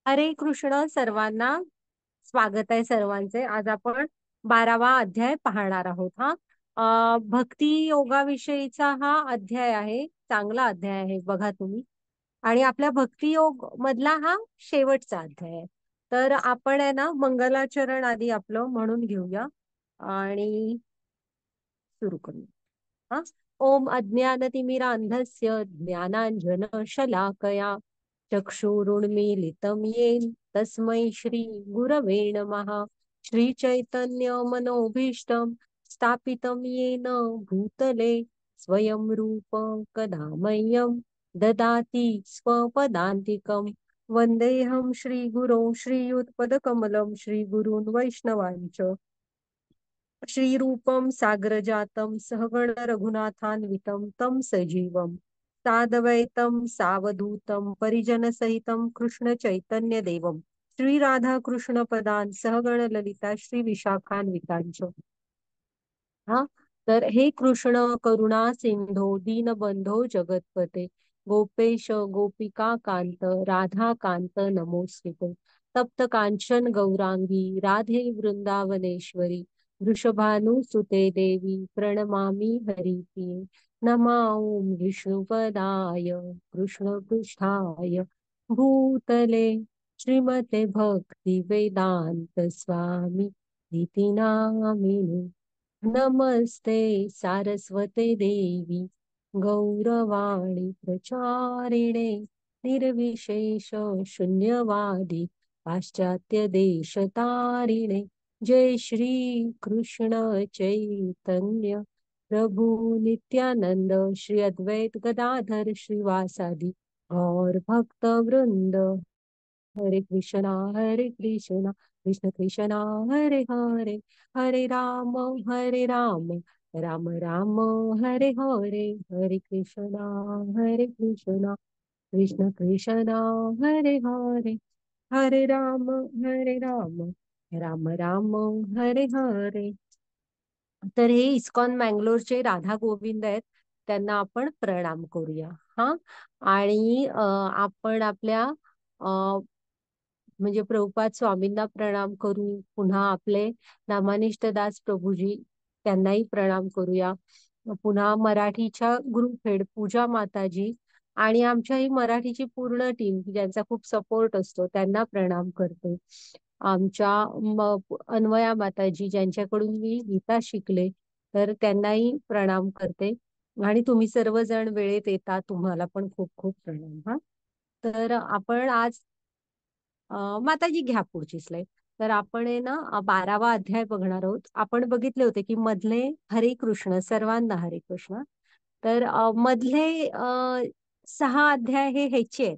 हरे कृष्ण सर्वांना. स्वागत आहे सर्वांचे. आज आपण 12वा अध्याय पाहणार आहोत. भक्ती योगाविषयीचा हा अध्याय आहे. चांगला अध्याय आहे बघा तुम्ही. आणि आपल्या भक्ती योग मधला हा शेवटचा अध्याय आहे. तर आपण आहे ना मंगलाचरण आधी आपलं म्हणून घेऊया आणि सुरू करूया. हा. ओम अज्ञानतिमिरान्धस्य ज्ञानांजन शलाकया चक्षुरुन्मीलितं येन तस्मै श्री गुरवे नमः. श्री चैतन्य मनोभीष्टं स्थापितं येन भूतले स्वयं रूप कदा मह्यं ददाति स्वपदान्तिकं. वन्देऽहं श्रीगुरो श्रीयुतपदकमलं श्रीगुरून् वैष्णवांच श्रीरूपं साग्रजातं सहगण रघुनाथान्वितं तं सजीवं साद्वैतं सावधूतं परिजनसहितं कृष्ण चैतन्य देवं श्री राधा कृष्ण पदान् सहगण ललिता श्री विशाखान्वितांच. हा. तर हे कृष्ण करुणा सिंधो दीनबंधो जगतपते गोपेश गोपिका कांत राधा कांत नमोस्तुते. तप्त कांचन गौरांगी राधे वृंदावनेश्वरी वृषभानुसुते देवी प्रणमामि हरिप्रिये. नमा ओम विष्णुपदाय कृष्णपृष्ठाय भूतले श्रीमते भक्ति वेदांत स्वामी इति नामिने. नमस्ते सारस्वते देवी गौरवाणी प्रचारिणे निर्विशेष शून्यवादी पाश्चात्य देशतारिणे. जय श्री कृष्ण चैतन्य प्रभु नित्यानंद श्री अद्वैत गदाधर श्रीवासादि और भक्त वृंद. हरे कृष्णा कृष्ण कृष्णा हरे हरे हरे राम राम राम हरे हरे. हरे कृष्णा कृष्ण कृष्णा हरे हरे हरे राम राम राम हरे हरे. तर हे इस्कॉन मँगलोरचे राधा गोविंद आहेत. त्यांना आपण प्रणाम करूया. हा. आणि आपण आपल्या म्हणजे प्रभुपाद स्वामींना प्रणाम करू. पुन्हा आपले नामानिष्ठ दास प्रभूजी त्यांनाही प्रणाम करूया. पुन्हा मराठीच्या ग्रुप हेड पूजा माताजी आणि आमच्या ही मराठीची पूर्ण टीम ज्यांचा खूप सपोर्ट असतो त्यांना प्रणाम करते. आमच्या अन्वया माताजी ज्यांच्याकडून मी गीता शिकले तर त्यांनाही प्रणाम करते. आणि तुम्ही सर्वजण वेळेत येता तुम्हाला पण खूप खूप प्रणाम. हा. तर आपण आज माताजी घ्या पुढची स्लाईड. तर आपण आहे ना 12वा अध्याय बघणार आहोत. आपण बघितले होते की मधले हरे कृष्ण सर्वांना हरे कृष्ण. तर मधले 6 अध्याय हे ह्याचे आहेत.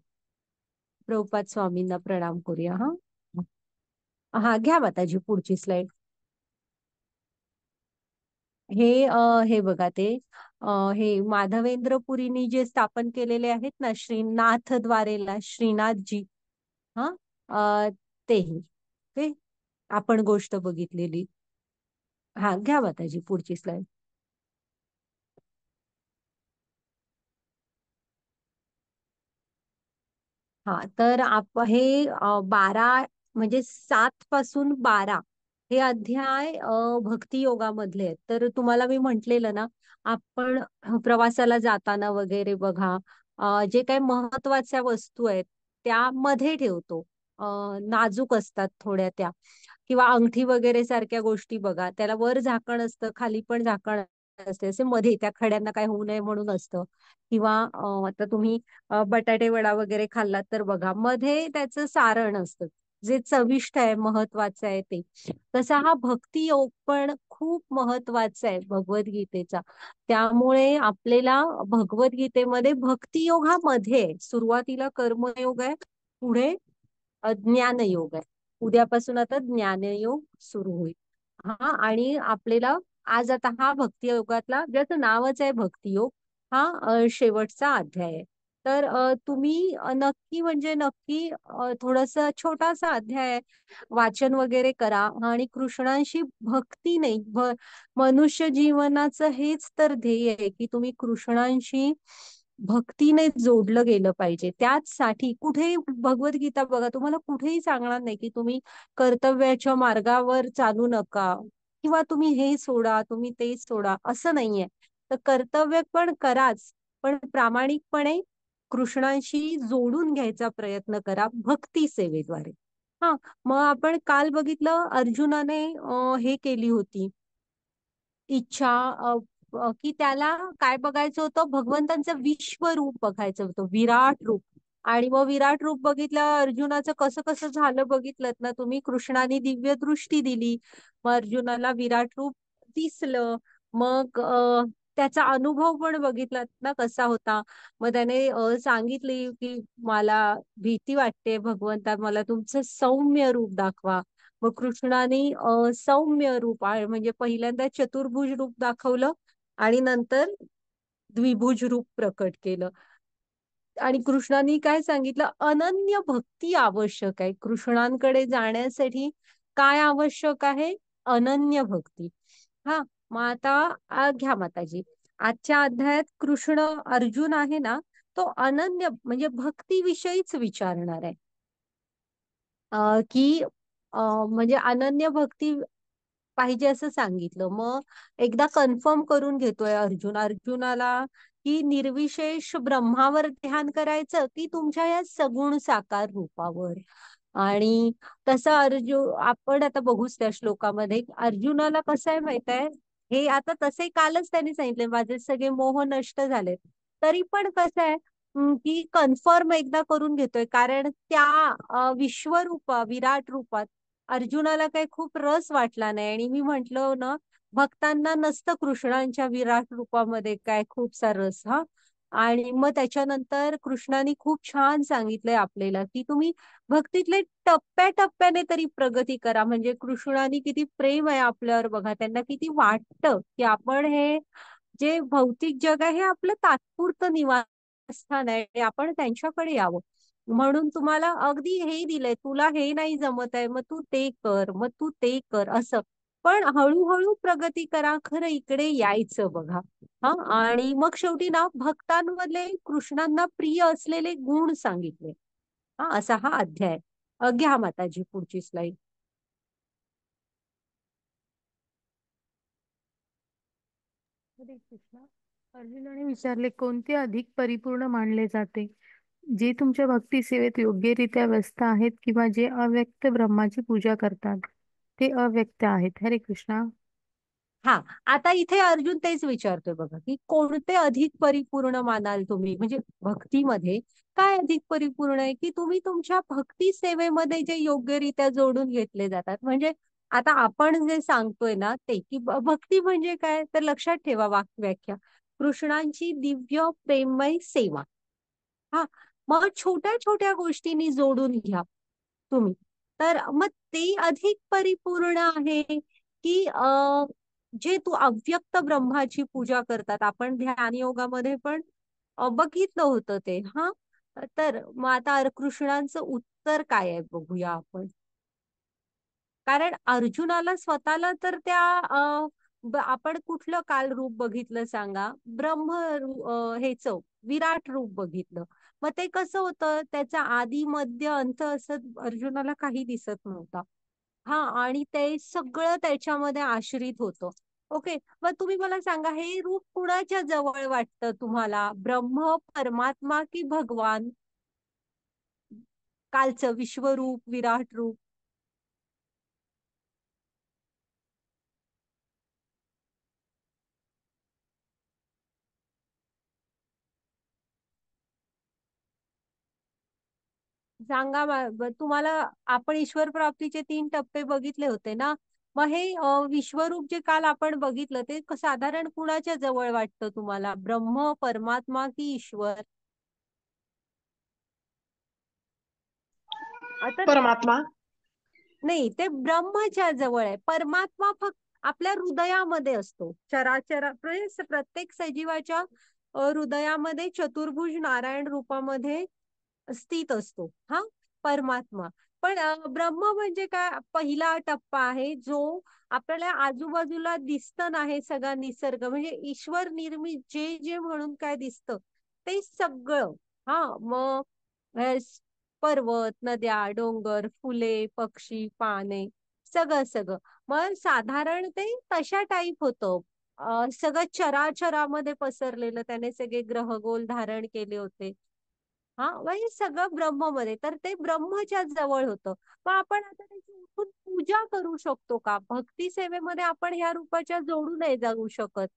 प्रभुपाद स्वामींना प्रणाम करूया. हा. हा घ्या माताजी पुढची स्लाईड. हे बघा ते हे माधवेंद्रपुरीनी जे स्थापन केलेले आहेत ना श्रीनाथ द्वारेला श्रीनाथजी. हा. तेही ते आपण गोष्ट बघितलेली. हा घ्या माताजी पुढची स्लाइड. हा. तर हे 12 म्हणजे 7 पासून 12 हे अध्याय भक्ती योगामधले आहेत. तर तुम्हाला मी म्हंटलेलं ना आपण प्रवासाला जाताना वगैरे बघा जे काही महत्वाच्या वस्तू आहेत त्यामध्ये ठेवतो. नाजूक असतात थोड्या त्या किंवा अंगठी वगैरे सारख्या गोष्टी बघा त्याला वर झाकण असतं खाली पण झाकण असते असे मध्ये त्या खड्यांना काय होऊ नये म्हणून असतं. किंवा आता तुम्ही बटाटे वडा वगैरे खाल्लात तर बघा मध्ये त्याचं सारण असतं जे चविष्ट आहे महत्वाचं आहे ते. तसा हा भक्ती योग पण खूप महत्वाचा आहे भगवद्गीतेचा. त्यामुळे आपल्याला भगवद्गीतेमध्ये भक्ती योग हा मध्ये आहे. सुरुवातीला कर्मयोग आहे पुढे ज्ञानयोग आहे. उद्यापासून आता ज्ञानयोग सुरू होईल. हा. आणि आपल्याला आज आता हा भक्ती योगातला ज्याचं नावच आहे भक्ती योग हा शेवटचा अध्याय आहे. तर तुम्ही नक्की म्हणजे नक्की थोडस छोटासा अध्याय आहे. वाचन वगैरे करा आणि कृष्णांशी भक्ती नाही मनुष्य जीवनाचं हेच तर ध्येय आहे की तुम्ही कृष्णांशी भक्तीने जोडलं गेलं पाहिजे. त्याचसाठी कुठेही भगवद्गीता बघा, तुम्हाला कुठेही सांगणार नाही की तुम्ही कर्तव्याच्या मार्गावर चालू नका किंवा तुम्ही हे सोडा, तुम्ही ते सोडा, असं नाहीये. तर कर्तव्य पण कराच, पण प्रामाणिकपणे कृष्णांशी जोडून घ्यायचा प्रयत्न करा भक्ती सेवेद्वारे. हा, मग आपण काल बघितलं अर्जुनाने हे केली होती इच्छा, की त्याला काय बघायचं होतं, भगवंतांचं विश्वरूप बघायचं होतं, विराट रूप. आणि मग विराट रूप बघितलं अर्जुनाचं कसं कसं झालं बघितलं ना तुम्ही, कृष्णाने दिव्य दृष्टी दिली, मग अर्जुनाला विराट रूप दिसलं. मग त्याचा अनुभव पण बघितलात ना कसा होता. मग त्याने सांगितली की मला भीती वाटते भगवंता, मला तुमचं सौम्य रूप दाखवा. मग कृष्णाने सौम्य रूप म्हणजे पहिल्यांदा चतुर्भुज रूप दाखवलं आणि नंतर द्विभुज रूप प्रकट केलं. आणि कृष्णाने काय सांगितलं, अनन्य भक्ती आवश्यक आहे कृष्णांकडे जाण्यासाठी. काय आवश्यक आहे? अनन्य भक्ती. हा, मग आता घ्या माताजी, आजच्या अध्यायात कृष्ण अर्जुन आहे ना, तो अनन्य म्हणजे भक्तीविषयीच विचारणार आहे. की म्हणजे अनन्य भक्ती पाहिजे असं सांगितलं. मग एकदा कन्फर्म करून घेतोय अर्जुनाला की निर्विशेष ब्रह्मावर ध्यान करायचं की तुमच्या या सगुण साकार रूपावर. आणि तसं आपण आता बघूच त्या श्लोकामध्ये अर्जुनाला कसं आहे माहित आहे, हे आता तसे कालच त्यांनी सांगितले माझे सगळे मोह नष्ट झाले, तरी पण कसं आहे की कन्फर्म एकदा करून घेतोय, कारण त्या विश्वरूपा विराट रूपात अर्जुनाला काही खूप रस वाटला नाही. आणि मी म्हंटल ना, भक्तांना नसतं कृष्णांच्या विराट रूपामध्ये काय खूपसा रस. हा, आणि मग त्याच्यानंतर कृष्णाने खूप छान सांगितलंय आपल्याला की तुम्ही भक्तीतले टप्प्याटप्प्याने तरी प्रगती करा. म्हणजे कृष्णाने किती प्रेम आहे आपल्यावर बघा, त्यांना किती वाटतं की आपण हे जे भौतिक जग आहे हे आपलं तात्पुरतं निवासस्थान आहे, आपण त्यांच्याकडे यावं. म्हणून तुम्हाला अगदी हे दिलंय, तुला हे नाही जमत आहे मग तू ते कर, मग तू ते कर, असं. पण हळूहळू प्रगती करा, खरं इकडे यायचं बघा. हा, आणि मग शेवटी ना भक्तांमधले कृष्णांना प्रिय असलेले गुण सांगितले. हा, असा हा अध्याय. घ्या माताजी पुढची स्लाइड. हरे कृष्णा. अर्जुनाने विचारले, कोणते अधिक परिपूर्ण मानले जाते? जे तुमच्या भक्ती सेवेत योग्यरित्या व्यस्त आहेत किंवा जे अव्यक्त ब्रह्माची पूजा करतात? ते अव्यक्त आहेत. हरे कृष्णा. हा, आता इथे अर्जुन तेच विचारतोय बघा की कोणते अधिक परिपूर्ण मानाल तुम्ही, म्हणजे भक्तीमध्ये काय अधिक परिपूर्ण आहे की तुम्ही तुमच्या भक्ती सेवेमध्ये जे योग्यरित्या जोडून घेतले जातात. म्हणजे आता आपण जे सांगतोय ना ते की भक्ती म्हणजे काय, तर लक्षात ठेवा व्याख्या, कृष्णांची दिव्य प्रेममय सेवा. हा, मग छोट्या छोट्या गोष्टींनी जोडून घ्या तुम्ही, तर मग ते अधिक परिपूर्ण आहे की जे तू अव्यक्त ब्रह्माची पूजा करतात. आपण ध्यान योगामध्ये पण बघितलं होतं ते. हा, तर मग आता कृष्णांचं उत्तर काय आहे बघूया आपण. कारण अर्जुनाला स्वतःला तर त्या आपण कुठलं काल रूप बघितलं सांगा, हेच विराट रूप बघितलं. मग ते कसं होतं, त्याचा आदी मध्य अंत असं अर्जुनाला काही दिसत नव्हता. हा, आणि ते सगळं त्याच्यामध्ये आश्रित होतं. ओके, मग तुम्ही मला सांगा हे रूप कुणाच्या जवळ वाटतं तुम्हाला, ब्रह्म, परमात्मा की भगवान? कालचं विश्वरूप विराट रूप. सांगा तुम्हाला, आपण ईश्वर प्राप्तीचे 3 टप्पे बघितले होते ना. मग हे विश्वरूप जे काल आपण बघितलं ते साधारण कुणाच्या जवळ वाटतं तुम्हाला, ब्रह्म, परमात्मा की ईश्वर? आता परमात्मा. नाही, ते ब्रह्मच्या जवळ आहे. परमात्मा फक्त आपल्या हृदयामध्ये असतो. प्रत्येक सजीवाच्या हृदयामध्ये चतुर्भुज नारायण रूपामध्ये स्थित असतो हा परमात्मा. पण ब्रह्म म्हणजे काय, पहिला टप्पा आहे जो आपल्याला आजूबाजूला दिसत नाही, सगळा निसर्ग म्हणजे ईश्वर निर्मित जे जे म्हणून काय दिसतं ते सगळं. हा मग पर्वत, नद्या, डोंगर, फुले, पक्षी, पाने, सगळं सगळं. मग साधारण ते तशा टाईप होतं. सगळं चराचरामध्ये पसरलेलं, त्याने सगळे ग्रहगोल धारण केले होते. हा म्हणजे सगळं ब्रह्ममध्ये, तर ते ब्रह्मच्या जवळ होतं. मग आपण आता त्याची उठून पूजा करू शकतो का? भक्ती सेवेमध्ये आपण ह्या रूपाच्या जोडू नाही जाऊ शकत.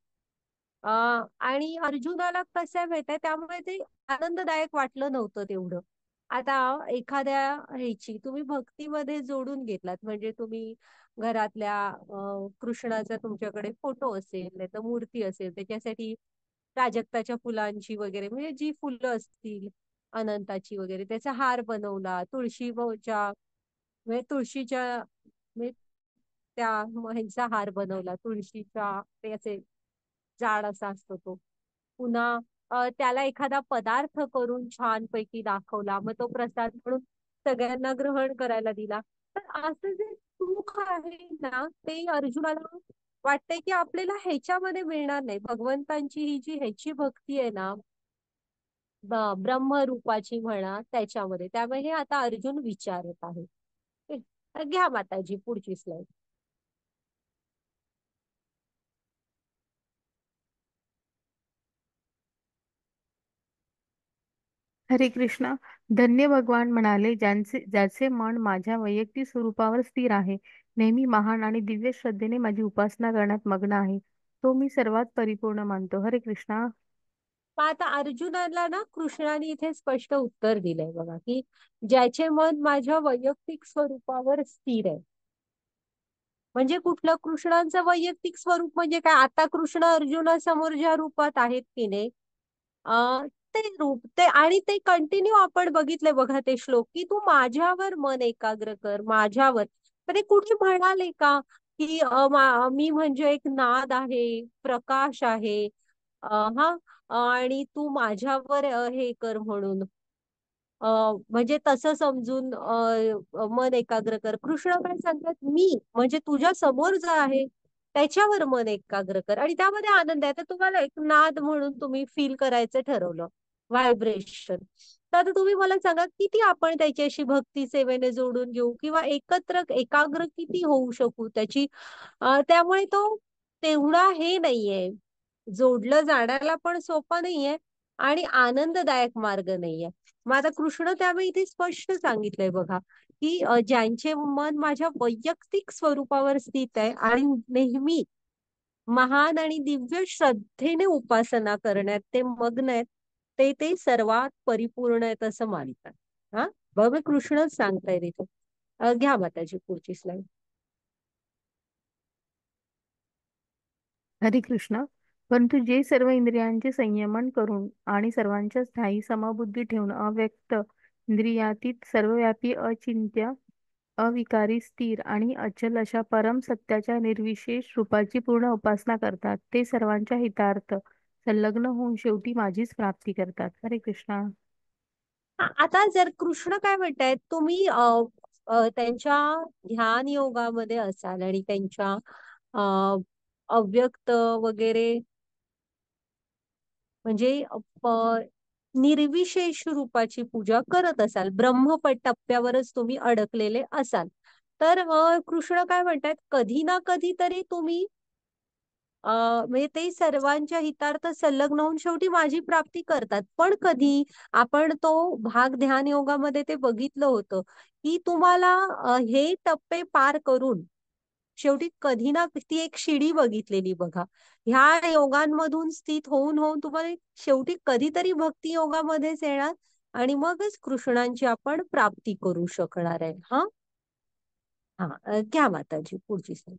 आणि अर्जुनाला कसं आहे माहितीये, त्यामुळे ते आनंददायक वाटलं नव्हतं तेवढं. आता एखाद्या ह्याची तुम्ही भक्तीमध्ये जोडून घेतलात, म्हणजे तुम्ही घरातल्या कृष्णाचा तुमच्याकडे फोटो असेल, नाही तर मूर्ती असेल, त्याच्यासाठी प्राजक्ताच्या फुलांची वगैरे, म्हणजे जी फुलं असतील अनंताची वगैरे, त्याचा हार बनवला, म्हणजे तुळशीच्या म्हणजे त्या ह्यांचा हार बनवला, तुळशीचा ते असे जाड असा असतो तो. पुन्हा त्याला एखादा पदार्थ करून छानपैकी दाखवला, मग तो प्रसाद म्हणून सगळ्यांना ग्रहण करायला दिला. तर असं जे सुख आहे ना, ते अर्जुनाला वाटतंय की आपल्याला ह्याच्यामध्ये मिळणार नाही. भगवंतांची ही जी ह्याची भक्ती आहे ना, ब्रह्मरूपाची म्हणा, त्याच्यामध्ये. त्यामुळे हे आता अर्जुन विचारत आहे. घ्या माताजी पुढची स्लाइड. हरे कृष्ण. धन्य भगवान म्हणाले, ज्याचे मन माझ्या वैयक्तिक स्वरूपावर स्थिर आहे, नेहमी महान आणि दिव्य श्रद्धेने माझी उपासना करण्यात मग्न आहे, तो मी सर्वात परिपूर्ण मानतो. हरे कृष्णा. पण आता अर्जुनाला ना कृष्णाने इथे स्पष्ट उत्तर दिलंय बघा, की ज्याचे मन माझ्या वैयक्तिक स्वरूपावर स्थिर आहे. म्हणजे कुठलं कृष्णांचं वैयक्तिक स्वरूप म्हणजे काय? आता कृष्ण अर्जुनासमोर ज्या रूपात आहेत की नाही, ते रूप ते, आणि ते कंटिन्यू आपण बघितलंय बघा ते श्लोक, की तू माझ्यावर मन एकाग्र कर, माझ्यावर. तर ते कुठे म्हणाले का की मी म्हणजे एक नाद आहे, प्रकाश आहे, हा, आणि तू माझ्यावर हे कर म्हणून. म्हणजे तसं समजून मन एकाग्र कर. कृष्ण काय सांगतात, मी म्हणजे तुझ्या समोर जो आहे त्याच्यावर मन एकाग्र कर, आणि त्यामध्ये आनंद आहे. तर तुम्हाला एक नाद म्हणून तुम्ही फील करायचं ठरवलं, व्हायब्रेशन. तर आता तुम्ही मला सांगा, किती आपण त्याच्याशी भक्ती सेवेने जोडून घेऊ, किंवा एकत्र एकाग्र किती होऊ शकू त्याची. त्यामुळे तो तेवढा हे नाहीये, जोडलं जाण्याला पण सोपा नाहीये, आणि आनंददायक मार्ग नाहीये. मग आता कृष्ण त्यामुळे इथे स्पष्ट सांगितलंय बघा, की ज्यांचे मन माझ्या वैयक्तिक स्वरूपावर स्थित आहे आणि नेहमी महान आणि दिव्य श्रद्धेने उपासना करण्यात ते मग्न आहेत, ते ते सर्वात परिपूर्ण आहेत असं मानतात. हा, बघ कृष्णच सांगताय तिथे. घ्या माताजी पुढची स्लाइड. हरे कृष्ण. परंतु जे सर्व इंद्रियांचे संयमन करून आणि सर्वांच्या स्थायी समबुद्धी ठेवून अव्यक्त, इंद्रियातीत, सर्वव्यापी, अचिंत्य, अविकारी, स्थिर आणि अचल अशा परम सत्याच्या निर्विशेष रूपाची पूर्ण उपासना करतात, ते सर्वांच्या हितार्थ संलग्न होऊन शेवटी माझीच प्राप्ती करतात. हरे कृष्णा. आता जर कृष्ण काय म्हणतायत, तुम्ही त्यांच्या ध्यान योगामध्ये असाल आणि त्यांच्या अ, अव्यक्त वगैरे, म्हणजे निर्विशेष रूपाची पूजा करत असाल, ब्रह्मपट टप्प्यावरच तुम्ही अडकलेले असाल, तर कृष्ण काय म्हणतात, कधी ना कधी तरी तुम्ही म्हणजे ते सर्वांच्या हितार्थ संलग्न होऊन शेवटी माझी प्राप्ती करतात. पण कधी? आपण तो भाग ध्यान योगामध्ये ते बघितलं होतं, की तुम्हाला हे टप्पे पार करून शेवटी कधी ना ती एक शिडी बघितलेली बघा. ह्या योगांमधून स्थित होऊन होऊन तुम्हाला शेवटी कधीतरी भक्ती योगामध्येच येणार, आणि मगच कृष्णांची आपण प्राप्ती करू शकणार आहे. हा, हा, घ्या माताजी पुढची स्लाईड.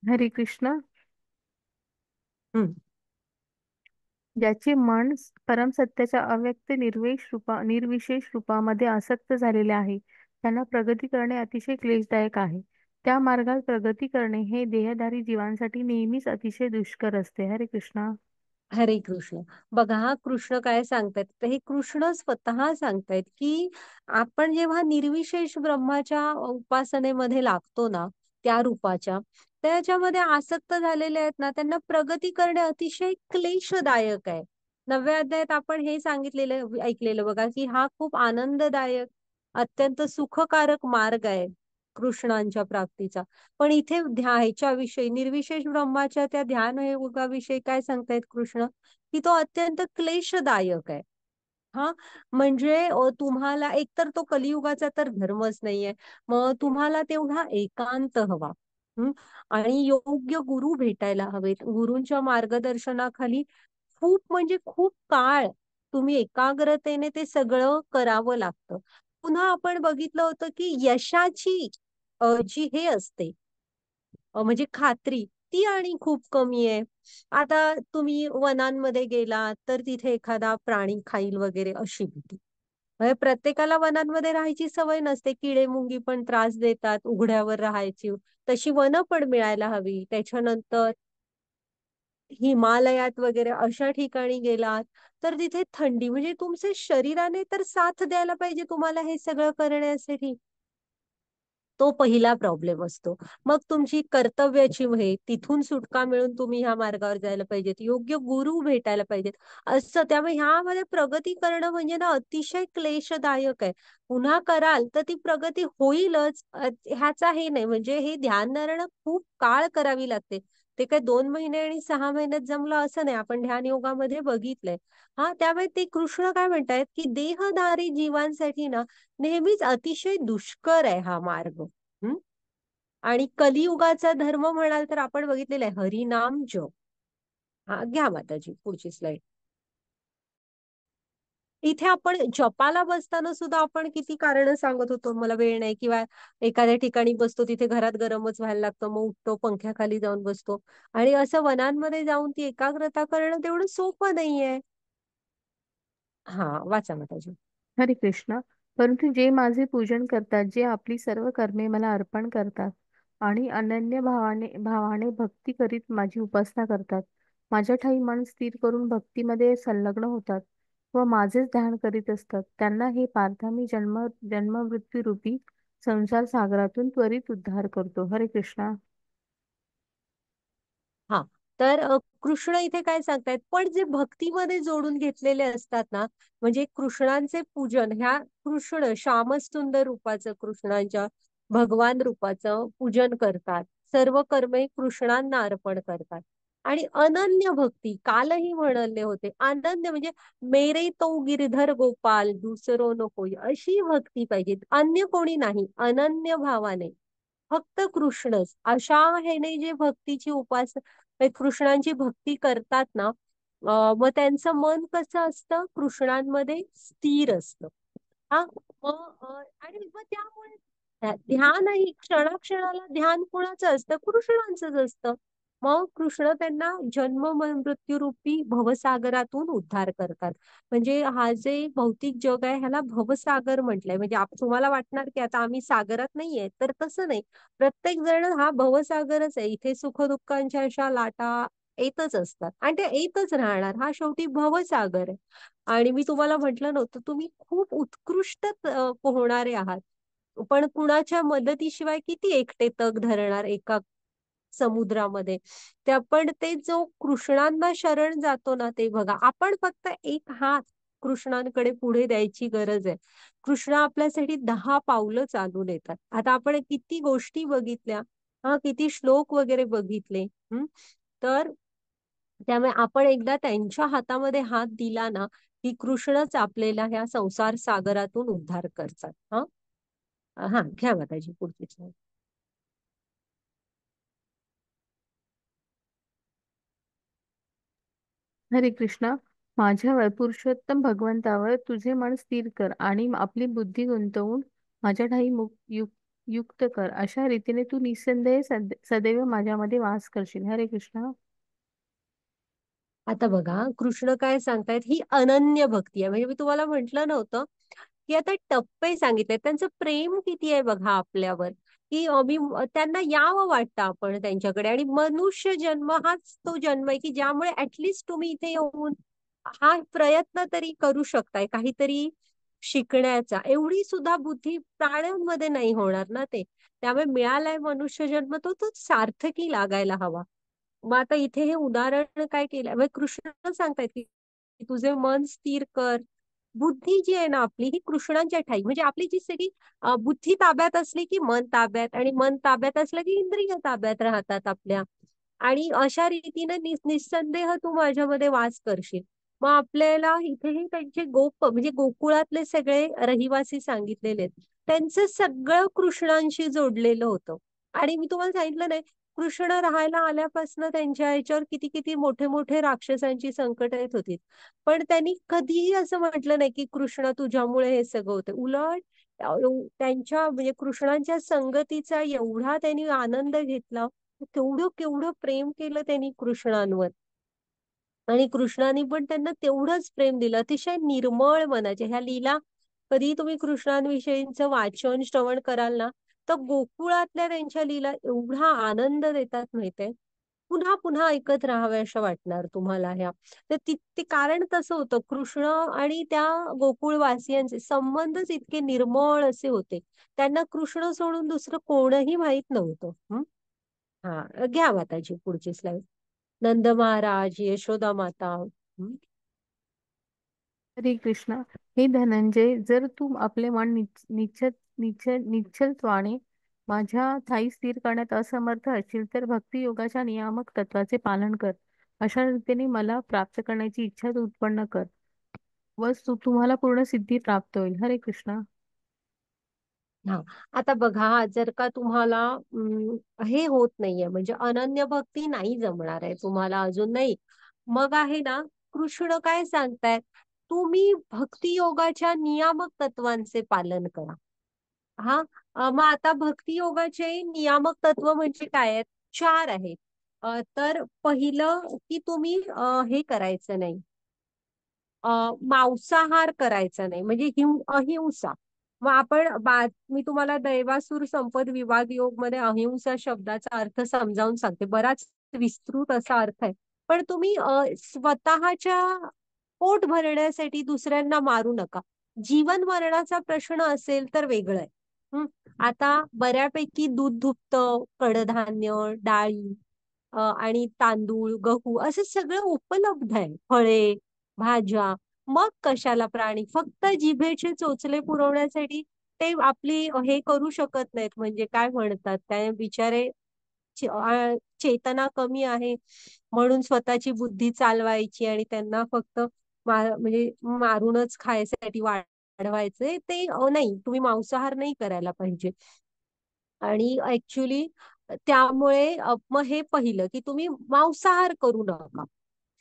हरे कृष्ण. हम्म. ज्याचे मन परमसत्याच्या अव्यक्त निर्विशेष रूपामध्ये आसक्त झालेले आहे, त्यांना प्रगती करणे अतिशय क्लेशदायक आहे. त्या मार्गात प्रगती करणे हे देहधारी जीवांसाठी नेहमीच अतिशय दुष्कर असते. हरे कृष्णा. हरे कृष्ण. बघा हा कृष्ण काय सांगतायत, तर हे कृष्ण स्वतः सांगतायत, की आपण जेव्हा निर्विशेष ब्रह्माच्या उपासनेमध्ये लागतो ना, त्या रूपाच्या, त्याच्यामध्ये आसक्त झालेले आहेत ना, त्यांना प्रगती करणे अतिशय क्लेशदायक आहे. 9व्या अध्यायात आपण हे सांगितलेलं ऐकलेलं बघा, की हा खूप आनंददायक, अत्यंत सुखकारक मार्ग आहे कृष्णांच्या प्राप्तीचा. पण इथे ह्याच्या विषयी निर्विशेष ब्रह्माच्या त्या ध्यान योगाविषयी काय सांगतायत कृष्ण, की तो अत्यंत क्लेशदायक आहे. हा, म्हणजे तुम्हाला एकतर तो कलियुगाचा तर धर्मच नाहीये. मग तुम्हाला तेवढा एकांत हवा. हं? आणि योग्य गुरु भेटायला हवेत. गुरूंच्या मार्गदर्शनाखाली खूप म्हणजे खूप काळ तुम्ही एकाग्रतेने ते सगळं करावं लागतं. पुन्हा आपण बघितलं होतं की यशाची जी हे असते, म्हणजे खात्री, ती आणि खूप कमी आहे. आता तुम्ही वनांमध्ये गेलात तर तिथे एखादा प्राणी खाईल वगैरे अशी भीती. म्हणजे प्रत्येकाला वनांमध्ये राहायची सवय नसते. किडे मुंगी पण त्रास देतात, उघड्यावर राहायची. तशी वनं पण मिळायला हवी. त्याच्यानंतर हिमालयात वगैरे अशा ठिकाणी गेलात तर तिथे थंडी, म्हणजे तुमच्या शरीराने तर साथ द्यायला पाहिजे तुम्हाला हे सगळं करण्यासाठी. तो पहिला प्रॉब्लेम असतो. मग तुमची कर्तव्याची वही, तिथून सुटका मिळून तुम्ही ह्या मार्गावर जायला पाहिजेत. योग्य गुरु भेटायला पाहिजेत. असं त्यामुळे ह्यामध्ये प्रगती करणं म्हणजे ना अतिशय क्लेशदायक आहे. पुन्हा कराल तर ती प्रगती होईलच, ह्याचा हे नाही. म्हणजे हे ध्यानधारणा खूप काळ करावी लागते. ते काय 2 महिने आणि 6 महिन्यात जमलं असं नाही. आपण ध्यान योगामध्ये बघितलंय. हा, त्यामुळे ते कृष्ण काय म्हणतायत, की देहधारी जीवांसाठी ना नेहमीच अतिशय दुष्कर आहे हा मार्ग. हं? आणि कलियुगाचा धर्म म्हणाल तर आपण बघितलेला आहे हरिनाम जप. हा, घ्या माताजी पुढची स्लाइड. इथे आपण जपाला बसताना सुद्धा आपण किती कारण सांगत होतो, मला वेळ नाही किंवा एखाद्या ठिकाणी बसतो तिथे घरात गरमच व्हायला लागतं, मग उठतो पंख्याखाली जाऊन बसतो. आणि असं वनांमध्ये जाऊन ती एकाग्रता करणं तेवढं सोपं नाहीये. हा, वाचा माताजी. हरे कृष्णा. परंतु जे माझे पूजन करतात, जे आपली सर्व कर्मे मला अर्पण करतात आणि अनन्य भावाने भक्ती करीत माझी उपासना करतात, माझ्या ठायी मन स्थिर करून भक्तीमध्ये संलग्न होतात व माझेच ध्यान करीत असतात, त्यांना हे पार्था मी जन्म मृत्यू रूपी संसार सागरातून त्वरित उद्धार करतो. हरे कृष्णा. हा, तर कृष्ण इथे काय सांगतायत, पण जे भक्तीमध्ये जोडून घेतलेले असतात ना, म्हणजे कृष्णांचे पूजन, ह्या कृष्ण श्यामसुंदर रूपाचं, कृष्णांच्या भगवान रूपाचं पूजन करतात, सर्व कर्मे कृष्णांना अर्पण करतात. आणि अनन्य भक्ती, कालही म्हणले होते, अनन्य म्हणजे मेरे तो गिरधर गोपाल दुसरो न होय, अशी भक्ती पाहिजे, अन्य कोणी नाही, अनन्य भावाने फक्त कृष्णच. अशा ह्याने जे भक्तीची कृष्णांची भक्ती करतात ना, मग त्यांचं मन कसं असतं, कृष्णांमध्ये स्थिर असतं. हा, आणि मग त्यामुळे ध्यानही क्षणाक्षणाला ध्यान कुणाचं असतं, कृष्णांचंच असतं. मग कृष्ण त्यांना जन्म मृत्यू रूपी भवसागरातून उद्धार करतात. म्हणजे हा जे भौतिक जग आहे ह्याला भवसागर म्हटलंय. म्हणजे तुम्हाला वाटणार की आता आम्ही सागरात नाहीये, तर तसं नाही. प्रत्येक जण हा भवसागरच आहे. इथे सुखदुःखांच्या अशा लाटा येतच असतात आणि ते येतच राहणार. हा शेवटी भवसागर आहे. आणि मी तुम्हाला म्हटलं नव्हतं, तुम्ही खूप उत्कृष्ट पोहणारे आहात. पण कुणाच्या मदतीशिवाय किती एकटे तग धरणार एका समुद्रामध्ये. त्या पण ते जो कृष्णांना शरण जातो ना, ते बघा, आपण फक्त एक हात कृष्णांकडे पुढे द्यायची गरज आहे. कृष्ण आपल्यासाठी 10 पावलं चालून येतात. आता आपण किती गोष्टी बघितल्या, हा, किती श्लोक वगैरे बघितले. तर त्यामुळे आपण एकदा त्यांच्या हातामध्ये हात दिला ना, की कृष्णच आपल्याला ह्या संसार सागरातून उद्धार करतात. हा, हा, घ्या माताजी पुढची slide. हरे कृष्णा. माझ्यावर पुरुषोत्तम भगवंतावर तुझे मन स्थिर कर आणि आपली बुद्धी गुंतवून माझ्या ठायी युक्त कर. अशा रीतीने तू निसंदेह सदैव माझ्यामध्ये वास करशील. हरे कृष्णा. आता बघा कृष्ण काय सांगतायत, ही अनन्य भक्ती आहे. म्हणजे मी तुम्हाला म्हंटल नव्हतं की आता टप्पे सांगितले, त्यांचं प्रेम किती आहे बघा आपल्यावर, की त्यांना यावं वाटतं आपण त्यांच्याकडे. आणि मनुष्य जन्म हाच तो जन्म आहे की ज्यामुळे ऍटलिस्ट तुम्ही इथे येऊन हा प्रयत्न तरी करू शकताय, काहीतरी शिकण्याचा एवढी सुद्धा बुद्धी प्राण्यांमध्ये नाही होणार ना ते. त्यामुळे मिळालाय मनुष्य जन्म तो सार्थकी लागायला हवा. मग आता इथे हे उदाहरण काय केलंय, म्हणजे कृष्ण सांगतायत की तुझे मन स्थिर कर. बुद्धी जी आहे ना आपली ही कृष्णांच्या ठाई, म्हणजे आपली जी सगळी बुद्धी ताब्यात असली की मन ताब्यात, आणि मन ताब्यात असलं की इंद्रिय ताब्यात राहतात आपल्या. आणि अशा रीतीने निस्संदेह तू माझ्यामध्ये वास करशील. मग आपल्याला इथेही त्यांचे म्हणजे गोकुळातले सगळे रहिवासी सांगितलेले आहेत. त्यांचं सगळं कृष्णांशी जोडलेलं होतं. आणि मी तुम्हाला सांगितलं नाही, कृष्ण राहायला आल्यापासून त्यांच्या ह्याच्यावर किती किती मोठे मोठे राक्षसांची संकट येत होती. पण त्यांनी कधीही असं म्हटलं नाही की कृष्ण तुझ्यामुळे हे सगळं होतं. उलट त्यांच्या म्हणजे कृष्णांच्या संगतीचा एवढा त्यांनी आनंद घेतला, केवढं केवढं प्रेम केलं त्यांनी कृष्णांवर. आणि कृष्णाने पण त्यांना तेवढंच प्रेम दिलं, अतिशय निर्मळ मनाचे. ह्या लीला कधी तुम्ही कृष्णांविषयीचं वाचन श्रवण कराल ना, तर गोकुळातल्या त्यांच्या लीला एवढा आनंद देतात माहितीये. पुन्हा पुन्हा ऐकत राहाव्याशा वाटणार तुम्हाला ह्या. तर ते कारण तसं होतं, कृष्ण आणि त्या गोकुळवासियांचे संबंधच इतके निर्मळ असे होते. त्यांना कृष्ण सोडून दुसरं कोणही माहित नव्हतं. हा, घ्या माताजी पुढची स्लाइड. नंद महाराज, यशोदा माता. हरे कृष्णा. हे धनंजय, जर तू आपले मन निश्चलत्वाने माझ्या ठायी स्थिर करण्यात असमर्थ असशील तर भक्ती योगाच्या नियामक तत्वाचे पालन कर. अशा रीतीने मला प्राप्त करण्याची इच्छा तू उत्पन्न कर व तुम्हाला पूर्ण सिद्धी प्राप्त होईल. हरे कृष्णा. हा, आता बघा, जर का तुम्हाला हे होत नाहीये, म्हणजे अनन्य भक्ती नाही जमणार आहे तुम्हाला अजून नाही, मग आहे ना, कृष्ण काय सांगतायत, तुम्ही भक्ती योगाच्या नियामक तत्वांचे पालन करा. हा, मग आता भक्ती योगाचे नियामक तत्व म्हणजे काय आहेत? चार आहेत. तर पहिलं की तुम्ही हे करायचं नाही, मांसाहार करायचा नाही, म्हणजे अहिंसा. मग मी तुम्हाला दैवासुर संपद विभाग योग मध्ये अहिंसा शब्दाचा अर्थ समजावून सांगते, बराच विस्तृत असा अर्थ आहे. पण तुम्ही स्वतःच्या पोट भरण्यासाठी दुसऱ्यांना मारू नका. जीवन मरणाचा प्रश्न असेल तर वेगळं आहे. आता बऱ्यापैकी दूध दुभतं, कडधान्य, डाळी आणि तांदूळ, गहू असं सगळं उपलब्ध आहे, फळे, भाज्या. मग कशाला प्राणी? फक्त जिभेचे चोचले पुरवण्यासाठी ते आपली हे करू शकत नाहीत, म्हणजे काय म्हणतात त्या बिचारे, चेतना कमी आहे म्हणून स्वतःची बुद्धी चालवायची आणि त्यांना फक्त म्हणजे मारूनच खायसाठी वाढवायचंय ते नाही, तुम्ही मांसाहार नाही करायला पाहिजे. आणि ऍक्च्युली त्यामुळे मग हे पहिलं की तुम्ही मांसाहार करू नका,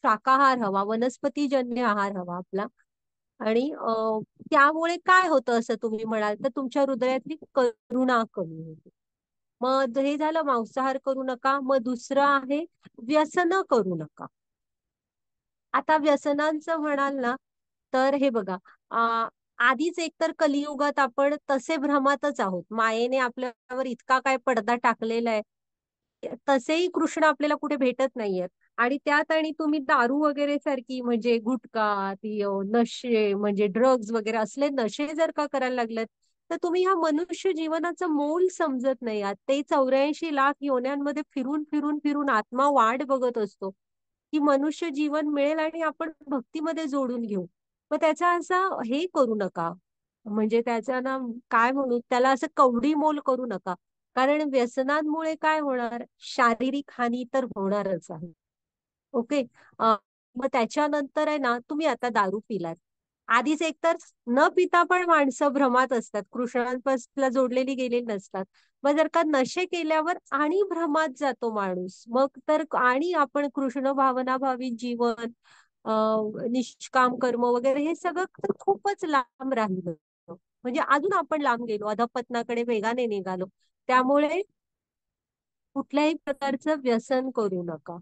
शाकाहार हवा, वनस्पतीजन्य आहार हवा आपला. आणि त्यामुळे काय होतं असं तुम्ही म्हणाल, तर तुमच्या हृदयातली करुणा कमी होते. मग हे झालं, मांसाहार करू नका. मग दुसरं आहे, व्यसन करू नका. आता व्यसनांचं म्हणाल ना, तर हे बघा, आधीच एकतर कलियुगात आपण तसे भ्रमातच आहोत, मायेने आपल्यावर इतका काय पडदा टाकलेला आहे, तसेही कृष्ण आपल्याला कुठे भेटत नाहीयेत. आणि त्यात आणि तुम्ही दारू वगैरे सारखी, म्हणजे गुटखा, ती नशे म्हणजे ड्रग्ज वगैरे असले नशे जर का करायला लागलेत, तर तुम्ही ह्या मनुष्य जीवनाचं मोल समजत नाही आहात. ते 84 लाख योन्यांमध्ये फिरून फिरून फिरून आत्मा वाट बघत असतो की मनुष्य जीवन मिळेल आणि आपण भक्तीमध्ये जोडून घेऊ. मग त्याचा असा हे करू नका, म्हणजे त्याचा ना, काय म्हणू त्याला, असं कवडी मोल करू नका. कारण व्यसनांमुळे काय होणार, शारीरिक हानी तर होणारच आहे. ओके. मग त्याच्यानंतर आहे ना, तुम्ही आता दारू पिलात, आधीच एकतर न पिता पण माणसं भ्रमात असतात, कृष्णांपासून जोडलेली गेलेली नसतात. मग जर का नशे केल्यावर आणि भ्रमात जातो माणूस, मग तर आणि आपण कृष्ण भावनाभावी जीवन, निष्काम कर्म वगैरे हे सगळं तर खूपच लांब राहिलं, म्हणजे अजून आपण लांब गेलो, अधपतनाकडे वेगाने निघालो. त्यामुळे कुठल्याही प्रकारचं व्यसन करू नका.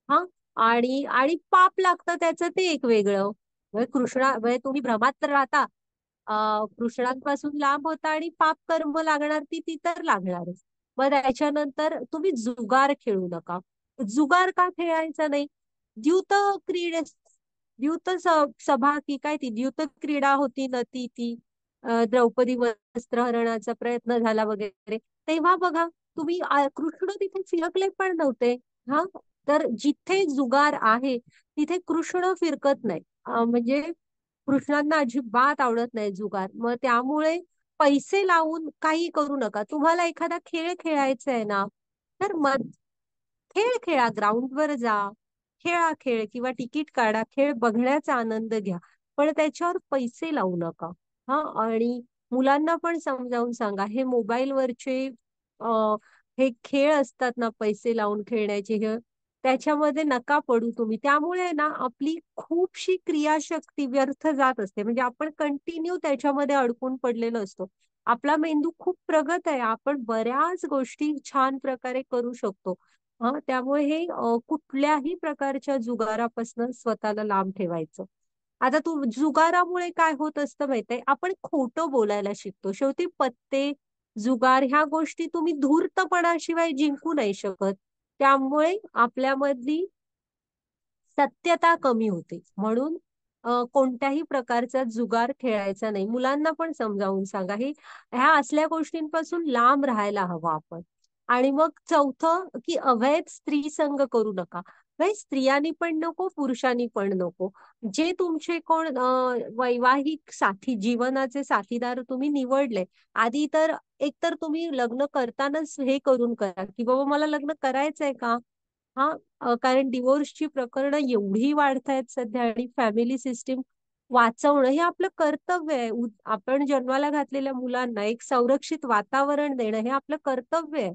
हा, आणि आणि पाप लागतं त्याचं ते एक वेगळं. म्हणजे म्हणजे तुम्ही भ्रमात तर राहता, कृष्णांपासून लांब होता, आणि पाप कर्म लागणार ती तर लागणारच. मग त्याच्यानंतर तुम्ही जुगार खेळू नका. जुगार का खेळायचा नाही? द्यूत क्रीडे द्यूत सभा की काय, ती द्यूत क्रीडा होती ना, ती ती द्रौपदी वस्त्रहरणाचा प्रयत्न झाला वगैरे, तेव्हा बघा तुम्ही कृष्ण तिथे फिरकले पण नव्हते. हा, तर जिथे जुगार आहे तिथे कृष्ण फिरकत नाही. म्हणजे कृष्णांना अजिबात आवडत नाही जुगार. मग त्यामुळे पैसे लावून काही करू नका. तुम्हाला एखादा खेळ खेळायचा आहे ना, तर मग खेळ खेळा, ग्राउंडवर जा, खेळा खेळ किंवा तिकीट काढा, खेळ बघण्याचा आनंद घ्या, पण त्याच्यावर पैसे लावू नका. हा, आणि मुलांना पण समजावून सांगा, हे मोबाईलवरचे हे खेळ असतात ना, पैसे लावून खेळण्याचे, हे त्याच्यामध्ये नका पडू तुम्ही. त्यामुळे ना आपली खूपशी क्रियाशक्ती व्यर्थ जात असते. म्हणजे आपण कंटिन्यू त्याच्यामध्ये अडकून पडलेलो असतो. आपला मेंदू खूप प्रगत आहे, आपण बऱ्याच गोष्टी छान प्रकारे करू शकतो. त्यामुळे हे कुठल्याही प्रकारच्या जुगारापासून स्वतःला लांब ठेवायचं. आता तू जुगारामुळे काय होत असतं माहितीये, आपण खोटं बोलायला शिकतो. शेवटी पत्ते, जुगार ह्या गोष्टी तुम्ही धूर्तपणाशिवाय जिंकू नाही शकत. त्यामुळे आपल्यामधली सत्यता कमी होते. म्हणून कोणत्याही प्रकारचा जुगार खेळायचा नाही. मुलांना पण समजावून सांगा, हे ह्या असल्या गोष्टींपासून लांब राहायला हवं आपण. आणि मग चौथं, की अवैध स्त्री संग करू नका. नाही, स्त्रियांनी पण नको, पुरुषांनी पण नको. जे तुमचे कोण वैवाहिक साथी, जीवनाचे साथीदार तुम्ही निवडले, आधी तर एकतर तुम्ही लग्न करतानाच हे करून करा, की बाबा मला लग्न करायचंय का. हा, कारण डिवोर्सची प्रकरणं एवढी वाढतायत सध्या, आणि फॅमिली सिस्टीम वाचवणं हे आपलं कर्तव्य आहे. आपण जन्माला घातलेल्या मुलांना एक संरक्षित वातावरण देणं हे आपलं कर्तव्य आहे.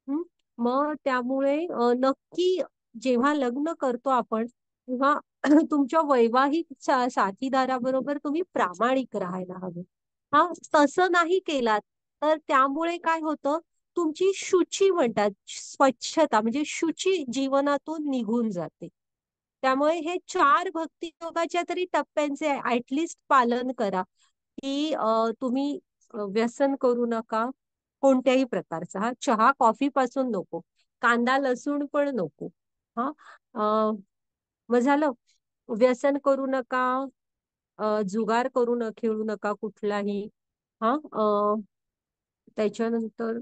हं? मग त्यामुळे नक्की जेव्हा लग्न करतो आपण, तेव्हा तुमच्या वैवाहिक साथीदाराबरोबर तुम्ही प्रामाणिक राहायला हवे. हा, तसं नाही केलात तर त्यामुळे काय होतं, तुमची शुची म्हणतात, स्वच्छता म्हणजे शुची जीवनातून निघून जाते. त्यामुळे हे 4 भक्तियोगाच्या तरी टप्प्यांचे ऍटलिस्ट पालन करा, की तुम्ही व्यसन करू नका कोणत्याही प्रकारचा. हा, चहा कॉफी पासून नको, कांदा लसूण पण नको. हा, मग झालं. व्यसन करू नका, जुगार करू न खेळू नका कुठलाही. हा, त्याच्यानंतर